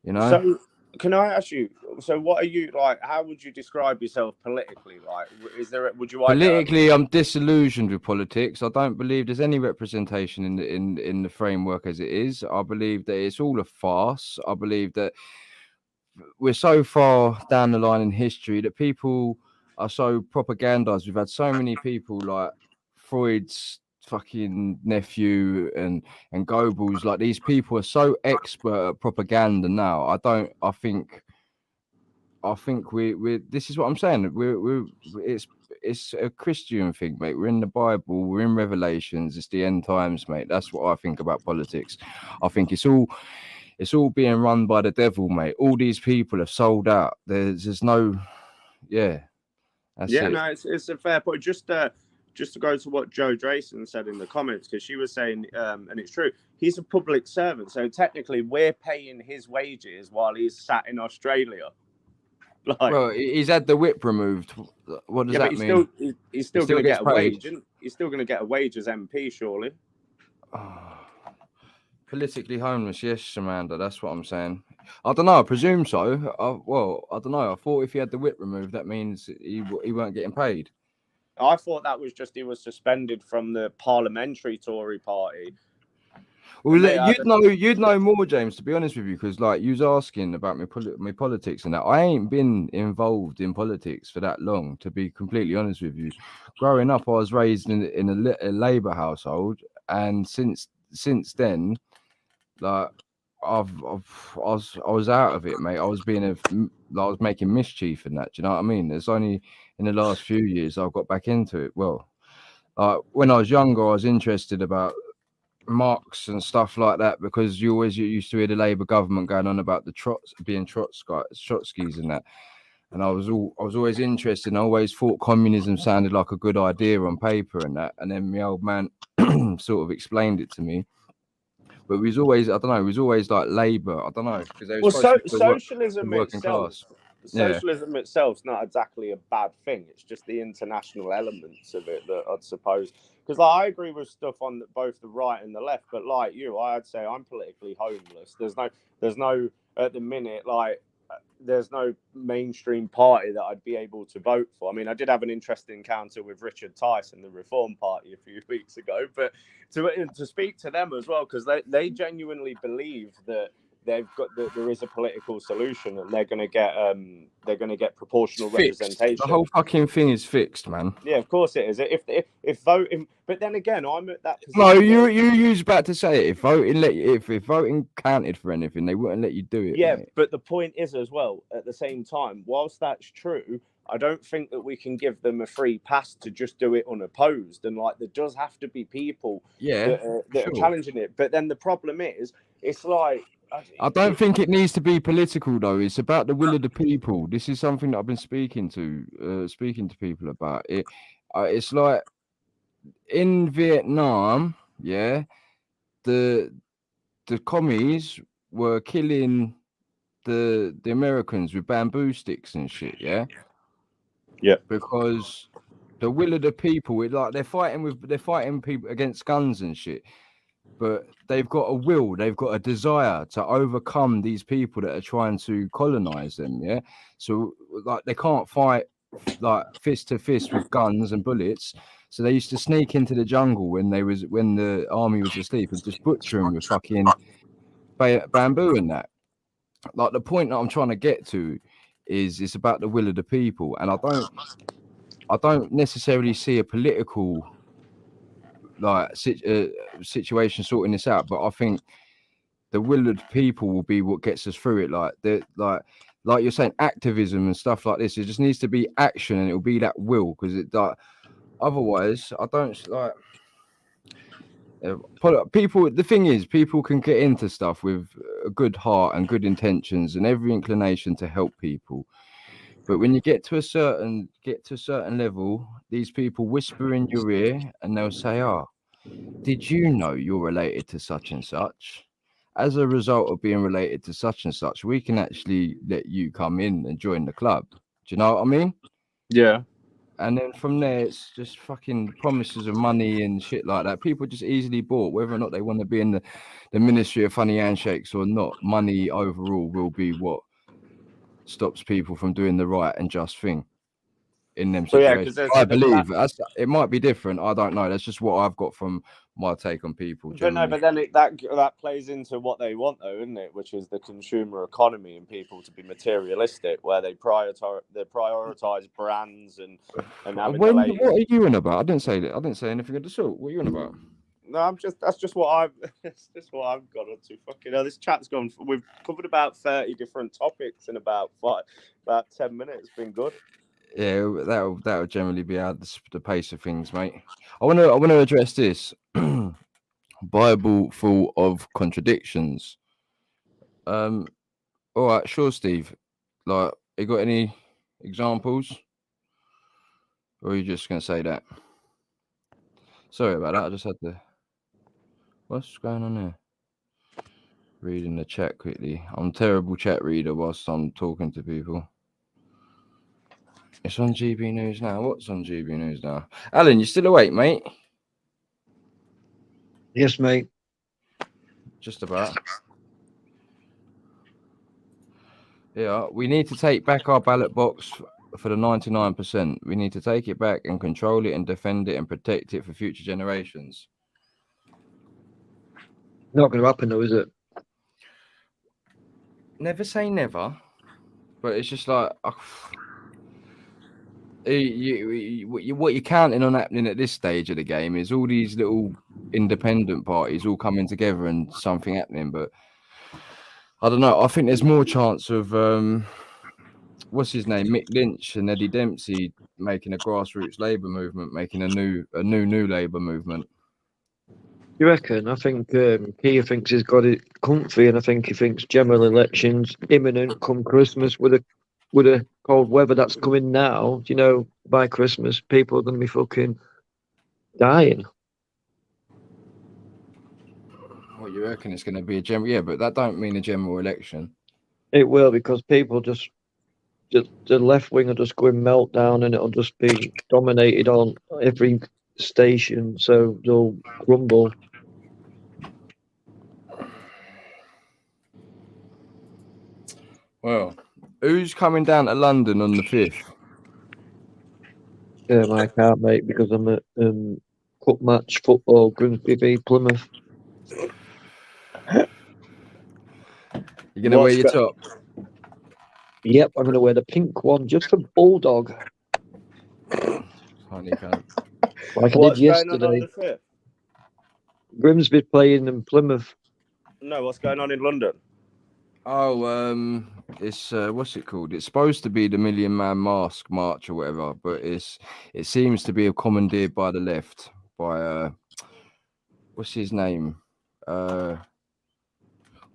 You know. So can I ask you? So what are you like? How would you describe yourself politically? Like, would you politically? I'm disillusioned with politics. I don't believe there's any representation in the framework as it is. I believe that it's all a farce. I believe that we're so far down the line in history that people are so propagandized. We've had so many people like Freud's fucking nephew and Goebbels. Like, these people are so expert at propaganda now. I think we this is what I'm saying. It's a Christian thing, mate. We're in the Bible, we're in Revelations, it's the end times, mate. That's what I think about politics. I think it's all being run by the devil, mate. All these people have sold out. There's no, yeah. That's it. No, it's a fair point. Just to go to what Joe Drayson said in the comments, because she was saying, and it's true, he's a public servant, so technically we're paying his wages while he's sat in Australia. Like, well, he's had the whip removed. What does that mean? He's still going to get a wage. He's still going to get a wage as MP, surely. Oh, politically homeless, yes, Amanda. That's what I'm saying. I don't know. I presume so. I don't know. I thought if he had the whip removed, that means he weren't getting paid. I thought that was just he was suspended from the parliamentary Tory party. Well, you'd know more, James, to be honest with you, because like you was asking about my politics and that. I ain't been involved in politics for that long, to be completely honest with you. Growing up, I was raised in a Labour household, and since then, like I was out of it, mate. I was making mischief and that. Do you know what I mean? It's only in the last few years I've got back into it. Well, when I was younger, I was interested about Marx and stuff like that, because you used to hear the Labour government going on about the Trotskys and that. And I was always interested, and I always thought communism sounded like a good idea on paper and that. And then my old man sort of explained it to me. But we was always, I don't know, we was always like Labour. I don't know, because socialism working class. Socialism itself's not exactly a bad thing. It's just the international elements of it that I'd suppose. Because like, I agree with stuff on both the right and the left, but like you, I'd say I'm politically homeless. There's no at the minute, like, there's no mainstream party that I'd be able to vote for. I mean, I did have an interesting encounter with Richard Tyson, the Reform Party, a few weeks ago, but to speak to them as well, because they genuinely believe that there is a political solution, and they're going to get proproportional representation. The whole fucking thing is fixed, man. Yeah, of course it is. If voting, but then again, I'm at that position. No, you was about to say it. If voting counted for anything, they wouldn't let you do it. Yeah, mate. But the point is as well, at the same time, whilst that's true, I don't think that we can give them a free pass to just do it unopposed. And like, there does have to be people that are challenging it. But then the problem is, it's like, I don't think it needs to be political though. It's about the will of the people. This is something that I've been speaking to people about. It's like in Vietnam, yeah, the commies were killing the Americans with bamboo sticks and shit, yeah. Because the will of the people, they're fighting people against guns and shit, but they've got a will, they've got a desire to overcome these people that are trying to colonize them, yeah. So like they can't fight like fist to fist with guns and bullets, so they used to sneak into the jungle when the army was asleep and just butcher them with fucking bamboo and that. Like the point that I'm trying to get to is it's about the will of the people, and I don't necessarily see a political like situation sorting this out, but I think the will of the people will be what gets us through it. Like you're saying, activism and stuff like this. It just needs to be action, and it'll be that will, because it like otherwise I don't like. People, the thing is, people can get into stuff with a good heart and good intentions and every inclination to help people, but when you get to a certain level, these people whisper in your ear and they'll say, did you know you're related to such and such? As a result of being related to such and such, we can actually let you come in and join the club. Do you know what I mean? Yeah. And then from there, it's just fucking promises of money and shit like that. People just easily bought, whether or not they want to be in the ministry of funny handshakes or not. Money overall will be what stops people from doing the right and just thing in them situations. I believe it might be different. I don't know. That's just what I've got from my take on people. But then that plays into what they want, though, isn't it? Which is the consumer economy and people to be materialistic, where they prioritize brands and having what are you on about? I didn't say that. I didn't say anything of the sort. What are you on about? No, that's just what I've got onto. Fucking hell, this chat's gone. We've covered about 30 different topics in about 10 minutes. It's been good. Yeah, that'll generally be the pace of things, mate. I want to address this. Bible full of contradictions. All right, sure, Steve. Like, you got any examples, or are you just gonna say that? Sorry about that. I just had to. What's going on there? Reading the chat quickly. I'm a terrible chat reader whilst I'm talking to people. It's on GB News now. What's on GB News now? Alan, you still awake, mate? Yes, mate. Just about. Yeah, we need to take back our ballot box for the 99%. We need to take it back and control it and defend it and protect it for future generations. Not going to happen, though, is it? Never say never, but it's just like what you're counting on happening at this stage of the game is all these little independent parties all coming together and something happening. But I don't know. I think there's more chance of what's his name, Mick Lynch and Eddie Dempsey making a grassroots labour movement, making a new labour movement. You reckon? I think Keir thinks he's got it comfy, and I think he thinks general elections imminent come Christmas with a cold weather that's coming now. You know, by Christmas, people are going to be fucking dying. What you reckon it's going to be a general? Yeah, but that don't mean a general election. It will, because people the left wing are just going meltdown, and it'll just be dominated on every station, so they'll crumble. Well, who's coming down to London on the 5th? I can't, mate, because I'm at cup match football, Grimsby v Plymouth. You're going to wear your top? Yep, I'm going to wear the pink one just for Bulldog. Honey cunt. Like I did yesterday. Grimsby playing in Plymouth. No, what's going on in London? Oh, it's what's it called? It's supposed to be the Million Man Mask March or whatever, but it seems to be commandeered by the left by what's his name?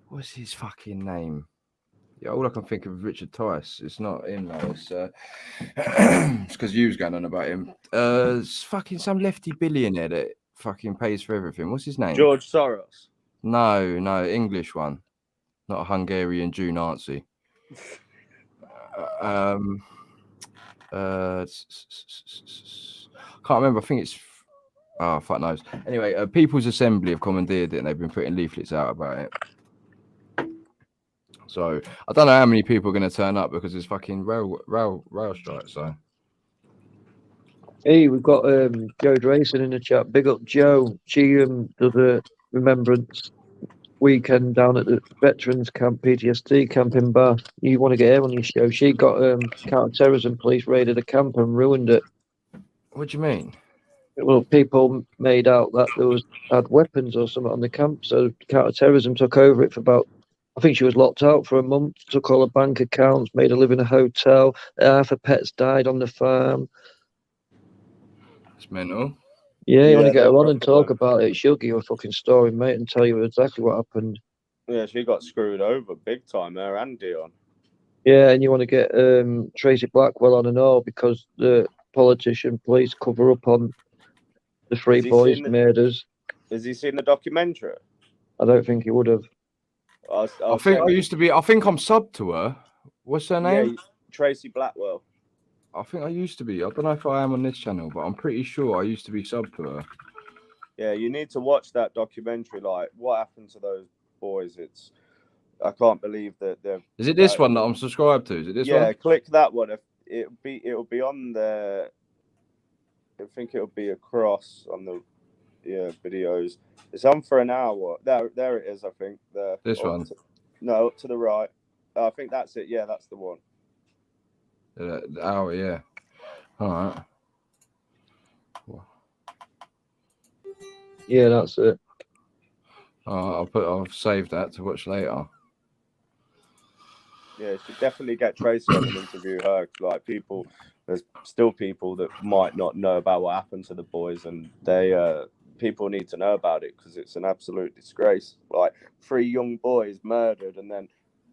What's his fucking name? Yeah, all I can think of is Richard Tice. It's not him though. It's because you was going on about him. It's fucking some lefty billionaire that fucking pays for everything. What's his name? George Soros. No, English one, not a Hungarian Jew Nazi. Can't remember. I think it's fuck knows. Anyway, People's Assembly have commandeered it, and they've been putting leaflets out about it. So I don't know how many people are going to turn up because it's fucking rail strike. So Hey, we've got Joe Drayson in the chat. Big up Joe. She does a remembrance weekend down at the Veterans Camp, PTSD camp in Bath. You want to get her on your show? She got counter-terrorism police raided a camp and ruined it. what do you mean? Well, people made out that had weapons or something on the camp, so counter-terrorism took over it for about. I think she was locked out for a month. Took all her bank accounts, made her live in a hotel. Half her pets died on the farm. It's mental. Yeah, you want to Yeah, get her no on and problem. talk about it? She'll give you a fucking story, mate, and tell you exactly what happened. Yeah, she got screwed over big time, her and Dion. Yeah, and you want to get Tracy Blackwell on and all because the politician police cover up on the three Has he boys' seen the- murders. Has he seen the documentary? I don't think he would have. I'll I think send I it. used to be. I think I'm subbed to her. What's her name? Yeah, Tracy Blackwell. I think I used to be. I don't know if I am on this channel, but I'm pretty sure I used to be subbed to her. Yeah, you need to watch that documentary. Like, what happened to those boys? I can't believe that they're. Is it this one that I'm subscribed to? Is it this one? Yeah, click that one. It'll be on the. I think it'll be across on the videos. It's on for an hour. There it is. I think there. This one. No, up to the right. I think that's it. Yeah, that's the one. The hour, yeah. All right. Yeah, that's it. I'll save that to watch later. Yeah, you should definitely get Tracy on and interview her. Like, there's still people that might not know about what happened to the boys, and people need to know about it because it's an absolute disgrace. Like, 3 young boys murdered, and then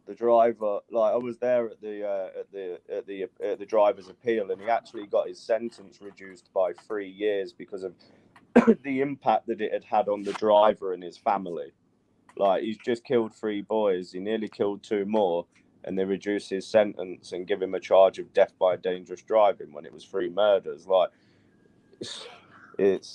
the driver. Like, I was there at the driver's appeal, and he actually got his sentence reduced by 3 years because of the impact that it had on the driver and his family. Like, he's just killed 3 boys. He nearly killed 2 more. And they reduce his sentence and give him a charge of death by dangerous driving when it was 3 murders. Like, it's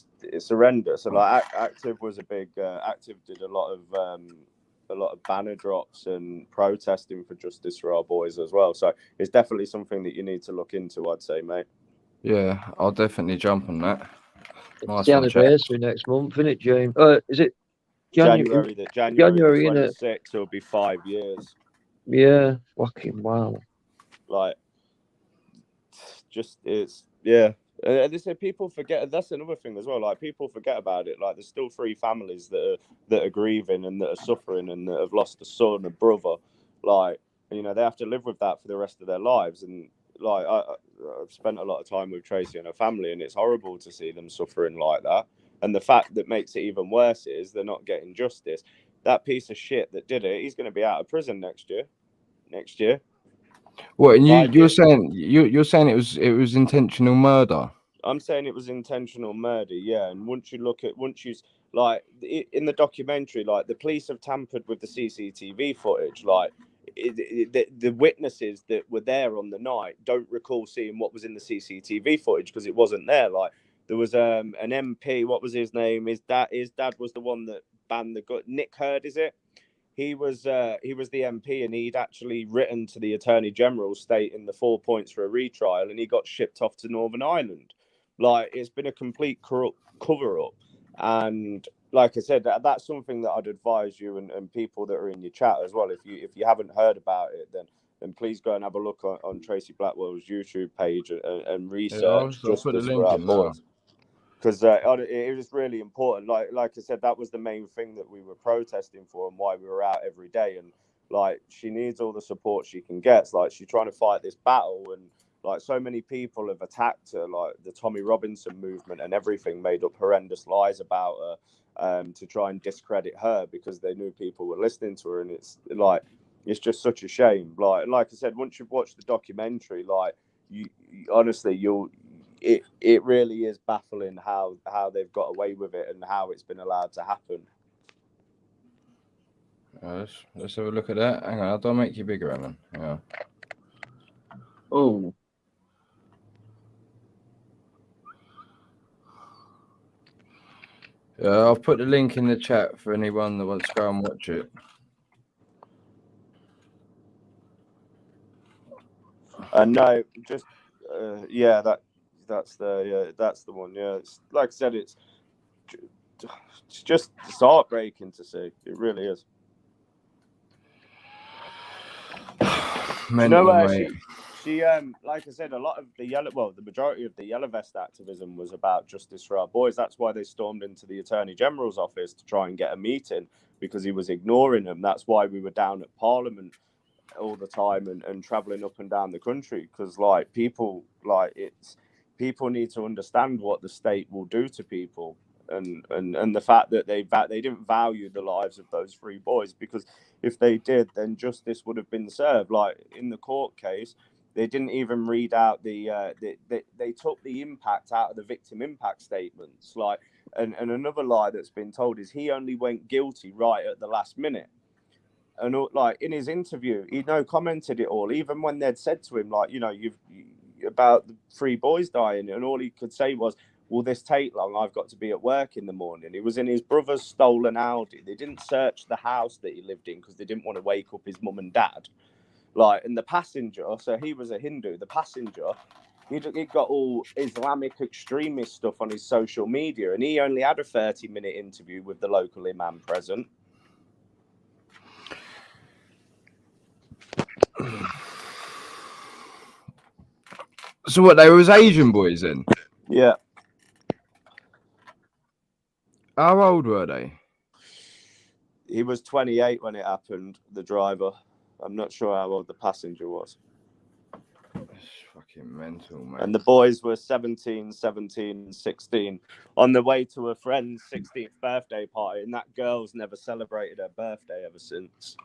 horrendous. And like, Active was a big. Active did a lot of banner drops and protesting for justice for our boys as well. So it's definitely something that you need to look into, I'd say, mate. Yeah, I'll definitely jump on that. It's the anniversary next month, isn't it, James? Is it January the January, 26th will be 5 years. Yeah, fucking wow. Like, just it's they say people forget. That's another thing as well. Like, people forget about it. Like, there's still 3 families that are grieving and that are suffering and that have lost a son, a brother. Like, they have to live with that for the rest of their lives. And like, I've spent a lot of time with Tracy and her family, and it's horrible to see them suffering like that. And the fact that makes it even worse is they're not getting justice. That piece of shit that did it, he's going to be out of prison next year. What? And you're saying it was intentional murder? I'm saying it was intentional murder, yeah. And once you like in the documentary, like, the police have tampered with the CCTV footage. Like, the witnesses that were there on the night don't recall seeing what was in the CCTV footage because it wasn't there. Like, there was an MP. What was his name? His dad was the one that banned the gun. Nick Hurd, is it? He was the MP, and he'd actually written to the Attorney General stating the 4 points for a retrial, and he got shipped off to Northern Ireland. Like, it's been a complete corrupt cover-up. And like I said, that's something that I'd advise you and people that are in your chat as well. If you haven't heard about it, then please go and have a look on Tracy Blackwell's YouTube page and research justice for our boys. Because it was really important. Like I said, that was the main thing that we were protesting for and why we were out every day. And Like, she needs all the support she can get. Like, she's trying to fight this battle, and like so many people have attacked her, like the Tommy Robinson movement and everything, made up horrendous lies about her to try and discredit her because they knew people were listening to her. And it's like, it's just such a shame. Like I said, once you've watched the documentary, like you honestly, it really is baffling how they've got away with it and how it's been allowed to happen. Let's have a look at that. Hang on, I'll make you bigger, Alan. Yeah. Oh. I've put the link in the chat for anyone that wants to go and watch it. No, just yeah, that's the one. Yeah, it's, like I said, it's just heartbreaking to see. It really is. Mental, mate. She like I said, a lot of the majority of the yellow vest activism was about justice for our boys. That's why they stormed into the Attorney General's office to try and get a meeting, because he was ignoring them. That's why we were down at Parliament all the time and traveling up and down the country, because like people need to understand what the state will do to people, and the fact that they didn't value the lives of those 3 boys, because if they did, then justice would have been served. Like in the court case, they didn't even read out they took the impact out of the victim impact statements. Like, and another lie that's been told is he only went guilty right at the last minute. And like in his interview, he commented it all, even when they'd said to him, like, you've about the 3 boys dying, and all he could say was, will this take long? I've got to be at work in the morning. He was in his brother's stolen Audi. They didn't search the house that he lived in because they didn't want to wake up his mum and dad. Like, and the passenger, so he was a Hindu, the passenger, he got all Islamic extremist stuff on his social media, and he only had a 30-minute interview with the local imam present. So what, they was Asian boys then? Yeah. How old were they? He was 28 when it happened, the driver. I'm not sure how old the passenger was. That's fucking mental, mate. And the boys were 17, and 16 on the way to a friend's 16th birthday party, and that girl's never celebrated her birthday ever since.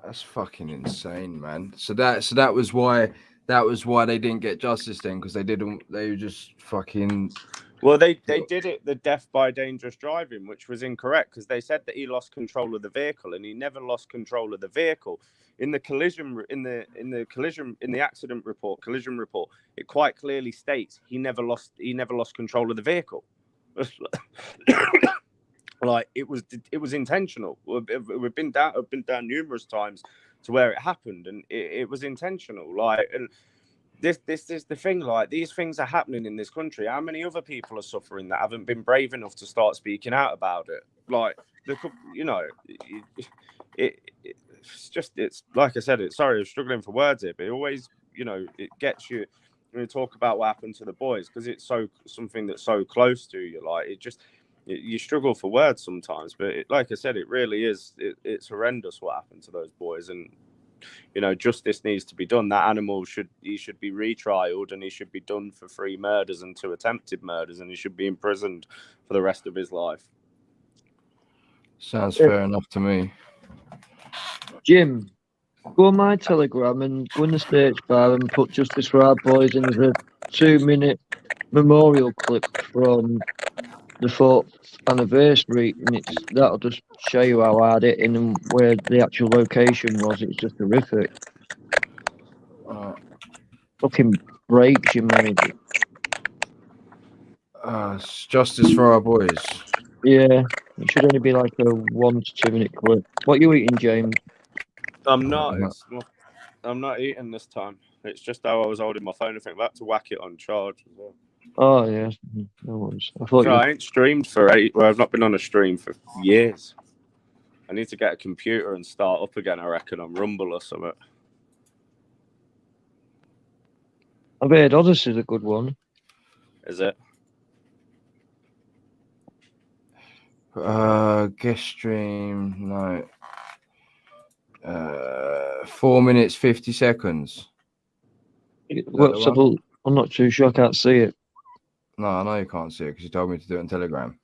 That's fucking insane, man. So that was why they didn't get justice then, because they were just fucking. Well, they did it the death by dangerous driving, which was incorrect, because they said that he lost control of the vehicle, and he never lost control of the vehicle. In the accident report, collision report, it quite clearly states he never lost control of the vehicle. Like, it was intentional. We've been down numerous times to where it happened, and it was intentional. Like, and this is the thing. Like, these things are happening in this country. How many other people are suffering that haven't been brave enough to start speaking out about it? Like, it's like I said. Sorry, I'm struggling for words here, but it always, it gets you when you talk about what happened to the boys, because it's something that's so close to you. Like, you struggle for words sometimes, but like I said, it really is. It's horrendous what happened to those boys, and justice needs to be done. That animal should be retrialed, and he should be done for 3 murders and 2 attempted murders, and he should be imprisoned for the rest of his life. Sounds fair enough to me. Jim, go on my Telegram and go in the search bar and put Justice for Our Boys, and there's a 2-minute memorial clip from the 4th anniversary, and that'll just show you how hard it in and where the actual location was. It's just horrific. Fucking breaks you, mate. It's justice for our boys. Yeah, it should only be like a 1 to 2 minute clip. What you eating, James? I'm not eating this time. It's just how I was holding my phone. I think I'm about to whack it on charge as well. Oh yeah, no worries. I ain't streamed for I've not been on a stream for years. I need to get a computer and start up again, I reckon, on Rumble or something. I've heard Odyssey's a good one. Is it? Guest stream. No. 4 minutes 50 seconds. What's the up? I'm not too sure. I can't see it. No, I know you can't see it because you told me to do it on Telegram.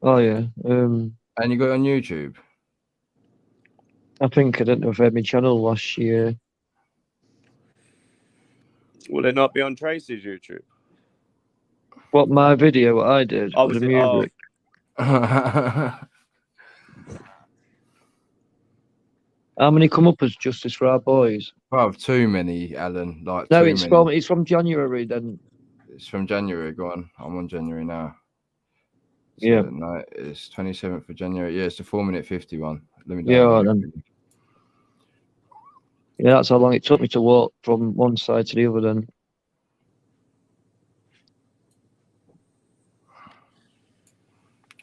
Oh yeah. And you got it on YouTube. I think I don't know if I had my channel last year. Will it not be on Tracy's YouTube? What my video? What I did? Oh, With was the it? Oh, music. How many come up as Justice for Our Boys? I have too many, Alan. Like No, too many. it's from January. Then It's from January. Go on. I'm on January now. So, yeah, no, it's 27th of January. Yeah, it's the 4 minute 51. Let me yeah, download then. it. Yeah, that's how long it took me to walk from one side to the other. Then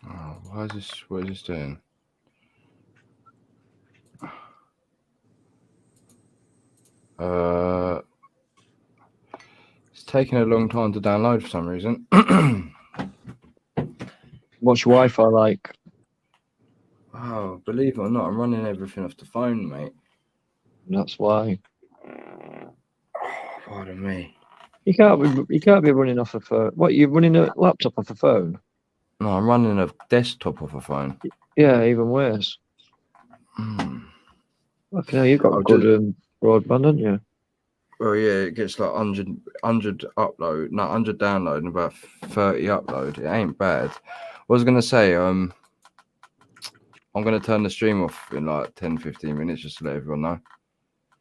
Oh, why is this? What is this doing? It's taking a long time to download for some reason. what's your Wi-Fi like? Oh, believe it or not, I'm running everything off the phone, mate. That's why. Pardon me. You can't be running off a phone. What, you're running a laptop off a phone? No, I'm running a desktop off a phone. Yeah, even worse. Okay, you've got I'll good broadband, haven't you? Well, yeah, it gets like 100 upload, no, 100 download and about 30 upload. It ain't bad. What I was going to say, I'm going to turn the stream off in like 10, 15 minutes just to let everyone know.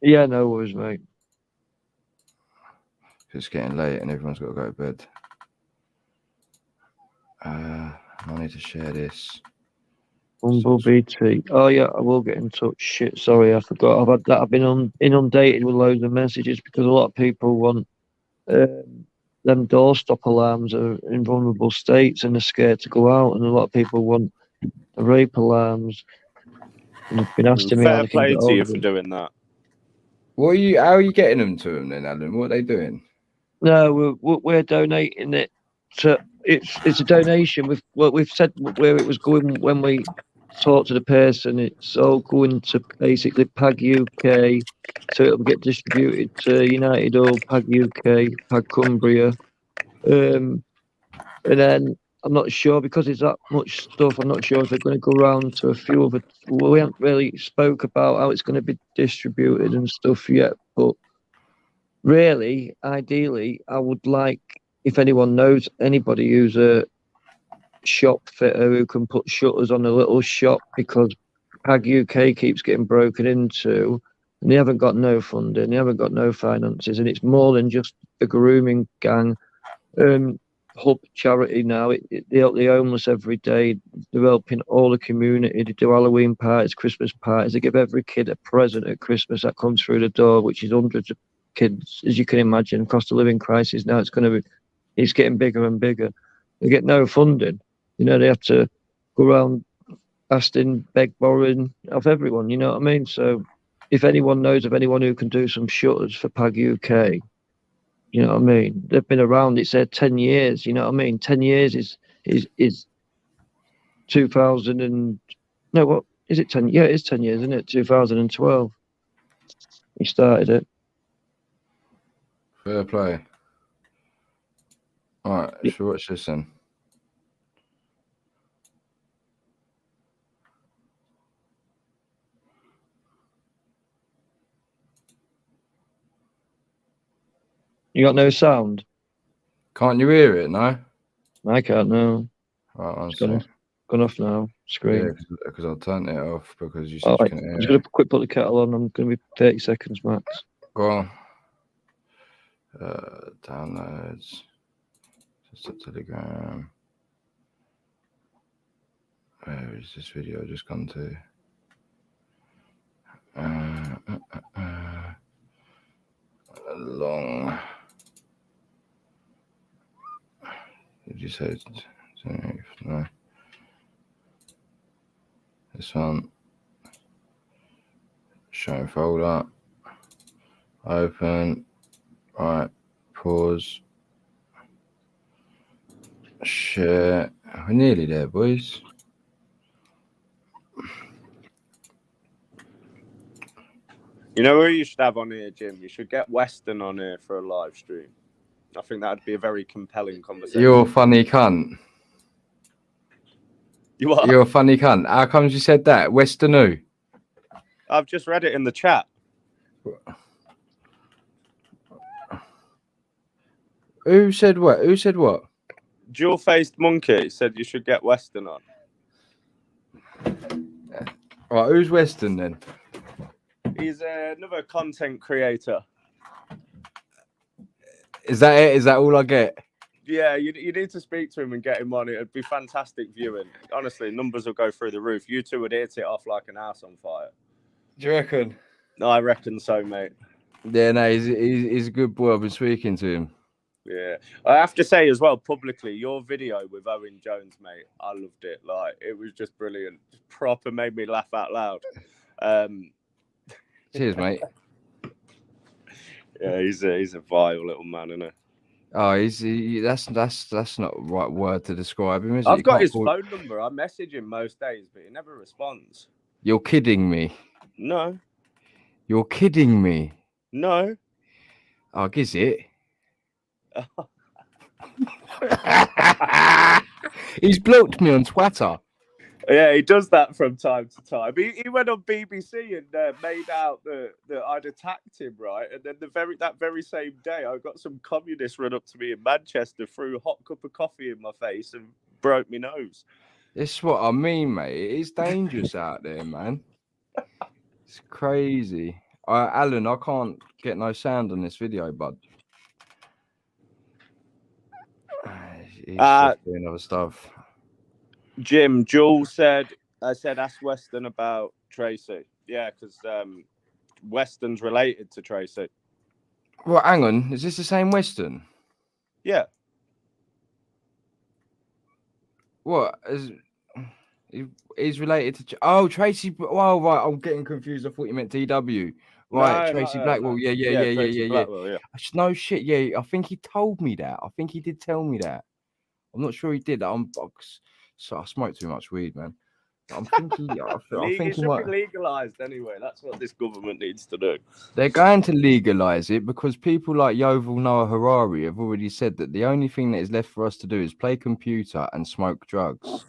Yeah, no worries, mate. It's getting late and everyone's got to go to bed. I need to share this. Humble BT. Oh yeah, I will get in touch. Shit, sorry, I forgot. I've been inundated with loads of messages because a lot of people want them doorstop alarms are in vulnerable states and they're scared to go out, and a lot of people want the rape alarms. And they've been asking me how fair they can play get to hold you of for them. doing that. How are you getting them to them then, Alan? What are they doing? No, we're donating it to. It's a donation. We've said where it was going when we talked to the person. It's all going to basically PAG UK, so it'll get distributed to United or PAG UK, PAG Cumbria, and then I'm not sure because there's that much stuff. I'm not sure if they're going to go around to a few other. We haven't really spoke about how it's going to be distributed and stuff yet, but. Really, ideally, I would like if anyone knows anybody who's a shop fitter who can put shutters on a little shop because PAG UK keeps getting broken into and they haven't got no funding, they haven't got no finances, and it's more than just a grooming gang. Hub charity now, they help the homeless every day. They're helping all the community. They do Halloween parties, Christmas parties. They give every kid a present at Christmas that comes through the door, which is hundreds of kids, as you can imagine. Cost of living crisis now, it's getting bigger and bigger. They get no funding. They have to go around asking, beg, borrowing of everyone. You know what I mean? So, if anyone knows of anyone who can do some shutters for PAG UK, you know what I mean? They've been around. It's 10 years. You know what I mean? 10 years is 2000 and no, what is it? 10? Yeah, it is 10 years, isn't it? 2012. He started it. Fair play. All right, should we watch this then? You got no sound? Can't you hear it? No. I can't. No. Right, one It's sec. gone off now. Screen. Yeah, because I'll turn it off because you said All you right. couldn't I'm hear just it. going to quick put the kettle on. I'm going to be 30 seconds max. Go on. Downloads. Just a Telegram. Where is this video just gone to? Long. Did you say? No. This one. Show folder. Open. Right. Pause. Share. We're nearly there, boys. You know who you should have on here, Jim? You should get Weston on here for a live stream. I think that'd be a very compelling conversation. You're a funny cunt. You are? You're a funny cunt. How comes you said that? Western who? I've just read it in the chat. Who said what? Who said what? Dual-faced monkey said you should get Weston on. Right, who's Western then? He's another content creator. Is that it? Is that all I get? Yeah, you need to speak to him and get him on. It'd be fantastic viewing. Honestly, numbers will go through the roof. You two would hit it off like an house on fire. Do you reckon? No, I reckon so, mate. Yeah, no, he's a good boy. I've been speaking to him. Yeah, I have to say as well, publicly, your video with Owen Jones, mate, I loved it. Like, it was just brilliant. Proper made me laugh out loud. Cheers, mate. Yeah, he's a vile little man, isn't he? Oh, that's not the right word to describe him, is it? I've You got can't his call- phone number. I message him most days, but he never responds. You're kidding me. No, You're kidding me. no. Oh, gives it. He's blocked me on Twitter. Yeah, he does that from time to time. He went on BBC and made out that I'd attacked him, right? And then that very same day, I got some communists run up to me in Manchester, threw a hot cup of coffee in my face and broke my nose. This is what I mean, mate. It's dangerous out there, man. It's crazy. Alan, I can't get no sound on this video, bud. He's just doing other stuff. Jim, Jules said, ask Weston about Tracy. Yeah, because Weston's related to Tracy. Well, hang on. Is this the same Western? Yeah. What? He's related to... Oh, Tracy... Oh, right. I'm getting confused. I thought you meant TW. Right, No, Tracy no, Blackwell. no. Yeah. Tracy Blackwell, yeah. No shit. Yeah, I think he told me that. I think he did tell me that. I'm not sure he did. So I smoke too much weed, man. I'm thinking. I'm It thinking should what be legalized anyway. That's what this government needs to do. they're going to legalize it because people like Yuval Noah Harari have already said that the only thing that is left for us to do is play computer and smoke drugs.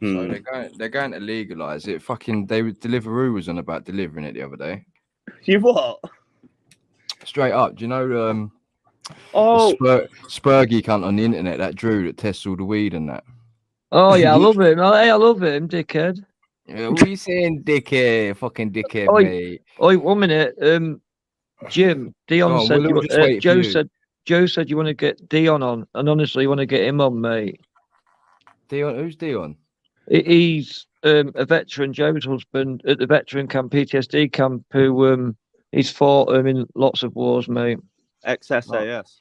So they're going to legalize it. Fucking Deliveroo was on about delivering it the other day. You what? Straight up. Do you know Oh, Spurgy cunt on the internet, that Drew that tests all the weed and that? Oh yeah, I love him. Hey, I love him, dickhead. Yeah, what are you saying, dickhead? Fucking dickhead, Oi. mate. Oh, 1 minute. Jim, Dion Go on, said we'll just wait for you. Joe said you want to get Dion on, and honestly, you want to get him on, mate. Dion, who's Dion? He's a veteran, Joe's husband, at the veteran camp, PTSD camp, who he's fought in lots of wars, mate. ex-SAS.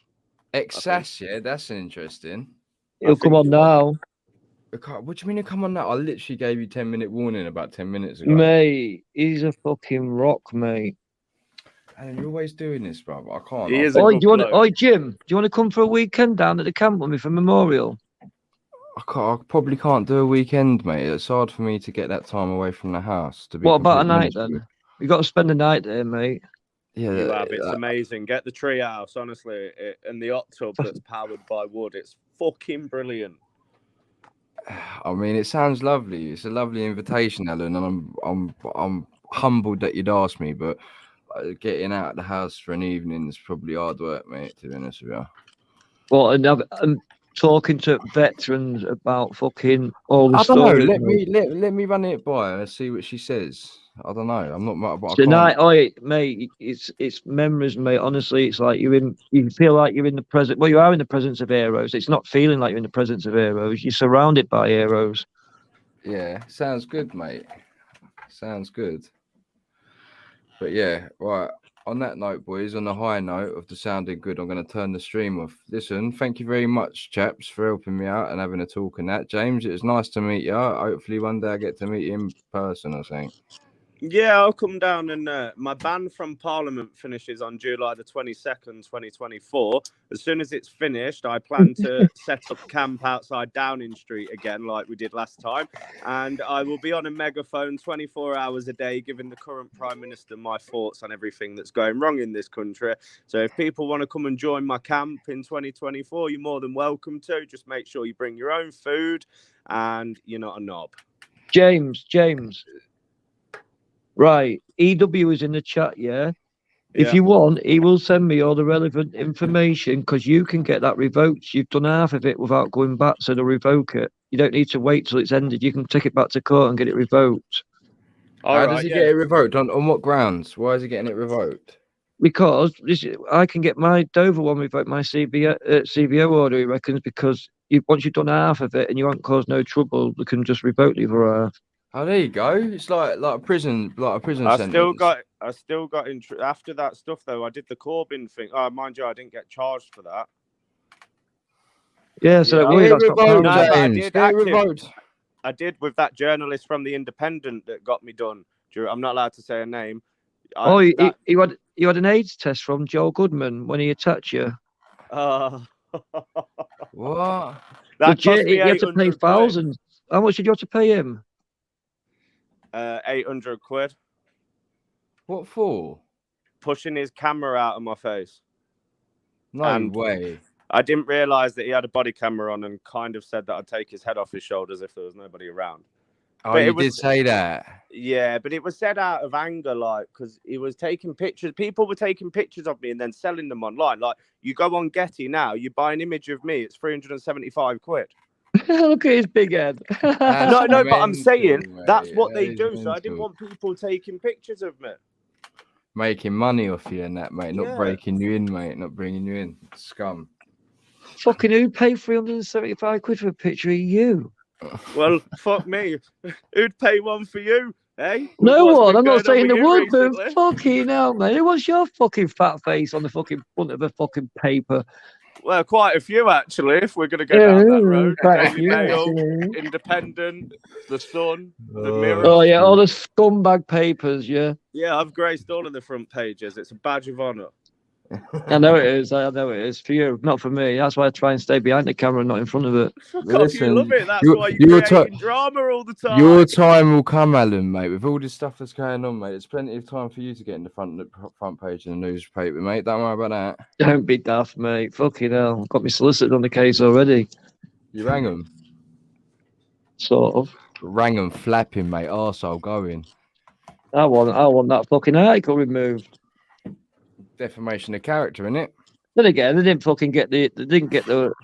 Excess, yeah, that's interesting. He'll come on now. What do you mean you come on now? I literally gave you 10-minute warning about 10 minutes ago. Mate, he's a fucking rock, mate. And you're always doing this, brother. I can't. He is Oi, a good bloke. Oi, Jim, do you want to come for a weekend down at the camp with me for Memorial? I probably can't do a weekend, mate. It's hard for me to get that time away from the house. To be What about a completely night honest with then? You got to spend the night there, mate. you. You Yeah, have. It's amazing. Get the tree house, honestly, and the hot tub that's powered by wood. It's fucking brilliant. I mean, it sounds lovely. It's a lovely invitation, Alan, and I'm humbled that you'd ask me, but getting out of the house for an evening is probably hard work, mate. To be honest with you. Well, and I'm talking to veterans about fucking all the I don't know. stories. Let me run it by her and see what she says. I don't know. I'm not. But I Tonight, can't. oi, mate, it's memories, mate. Honestly, it's like you feel like you're in the present. Well, you are in the presence of heroes. It's not feeling like you're in the presence of heroes. You're surrounded by heroes. Yeah, sounds good, mate. Sounds good. But yeah, right. On that note, boys, on the high note of the sounding good, I'm going to turn the stream off. Listen, thank you very much, chaps, for helping me out and having a talk and that. James, it was nice to meet you. Hopefully one day I get to meet you in person, I think. Yeah, I'll come down and my ban from Parliament finishes on July the 22nd, 2024. As soon as it's finished, I plan to set up camp outside Downing Street again, like we did last time. And I will be on a megaphone 24 hours a day, giving the current Prime Minister my thoughts on everything that's going wrong in this country. So if people want to come and join my camp in 2024, you're more than welcome to. Just make sure you bring your own food and you're not a knob. James. Right, EW is in the chat, yeah? If you want, he will send me all the relevant information because you can get that revoked. You've done half of it without going back, so they'll revoke it. You don't need to wait till it's ended. You can take it back to court and get it revoked. How does he get it revoked? On what grounds? Why is he getting it revoked? Because I can get my Dover one revoked, my CBO order, he reckons, because once you've done half of it and you haven't caused no trouble, they can just revoke the other half. Oh, there you go. It's like a prison sentence. I still got after that stuff though. I did the Corbyn thing. Oh, mind you, I didn't get charged for that. Yeah, so I did with that journalist from the Independent that got me done. I'm not allowed to say a name. You had an AIDS test from Joel Goodman when he attacked you. What? That cost me you had to pay thousands. How much did you have to pay him? 800 quid. What for? Pushing his camera out of my face. No way. I didn't realise that he had a body camera on and kind of said that I'd take his head off his shoulders if there was nobody around. Oh, but did say that? Yeah, but it was said out of anger, like, because he was taking pictures. People were taking pictures of me and then selling them online. Like, you go on Getty now, you buy an image of me, it's 375 quid. Look at his big head. No, but I'm saying that's what they do. So I didn't want people taking pictures of me. Making money off you and that, mate. Not breaking you in, mate. Not bringing you in. Scum. Fucking who paid 375 quid for a picture of you? Well, fuck me. Who'd pay one for you, eh? No one. I'm not saying the would, but fucking hell, man. Who wants your fucking fat face on the fucking front of a fucking paper? Well, quite a few, actually, if we're going to go down that road. Daily Mail, Independent, The Sun, The Mirror. Oh, yeah, all the scumbag papers, yeah. Yeah, I've graced all of the front pages. It's a badge of honour. I know it is. I know it is. For you, not for me. That's why I try and stay behind the camera and not in front of it. Listen, you love it. That's why you're creating drama all the time. Your time will come, Alan, mate. With all this stuff that's going on, mate, there's plenty of time for you to get in the front page of the newspaper, mate. Don't worry about that. Don't be daft, mate. Fucking hell. I've got me solicited on the case already. You rang them? Sort of. Rang them flapping, mate. Arsehole going. I want that fucking article removed. Defamation of character, innit? Then again, they didn't get the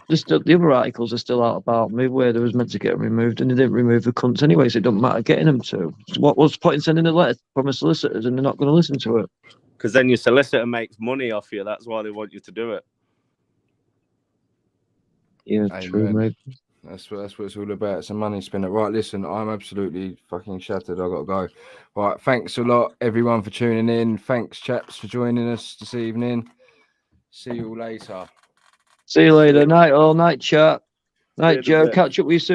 other articles are still out about me where they was meant to get them removed, and they didn't remove the cunts anyway, so it doesn't matter getting them to. So what was the point in sending a letter from a solicitor and they're not going to listen to it? Because then your solicitor makes money off you. That's why they want you to do it. Yeah, Amen. True, mate. That's what it's all about. It's a money spinner. Right, listen, I'm absolutely fucking shattered. I got to go. Right, thanks a lot, everyone, for tuning in. Thanks, chaps, for joining us this evening. See you all later. See you later. Night all, night chat. Night, Joe. Catch up with you soon.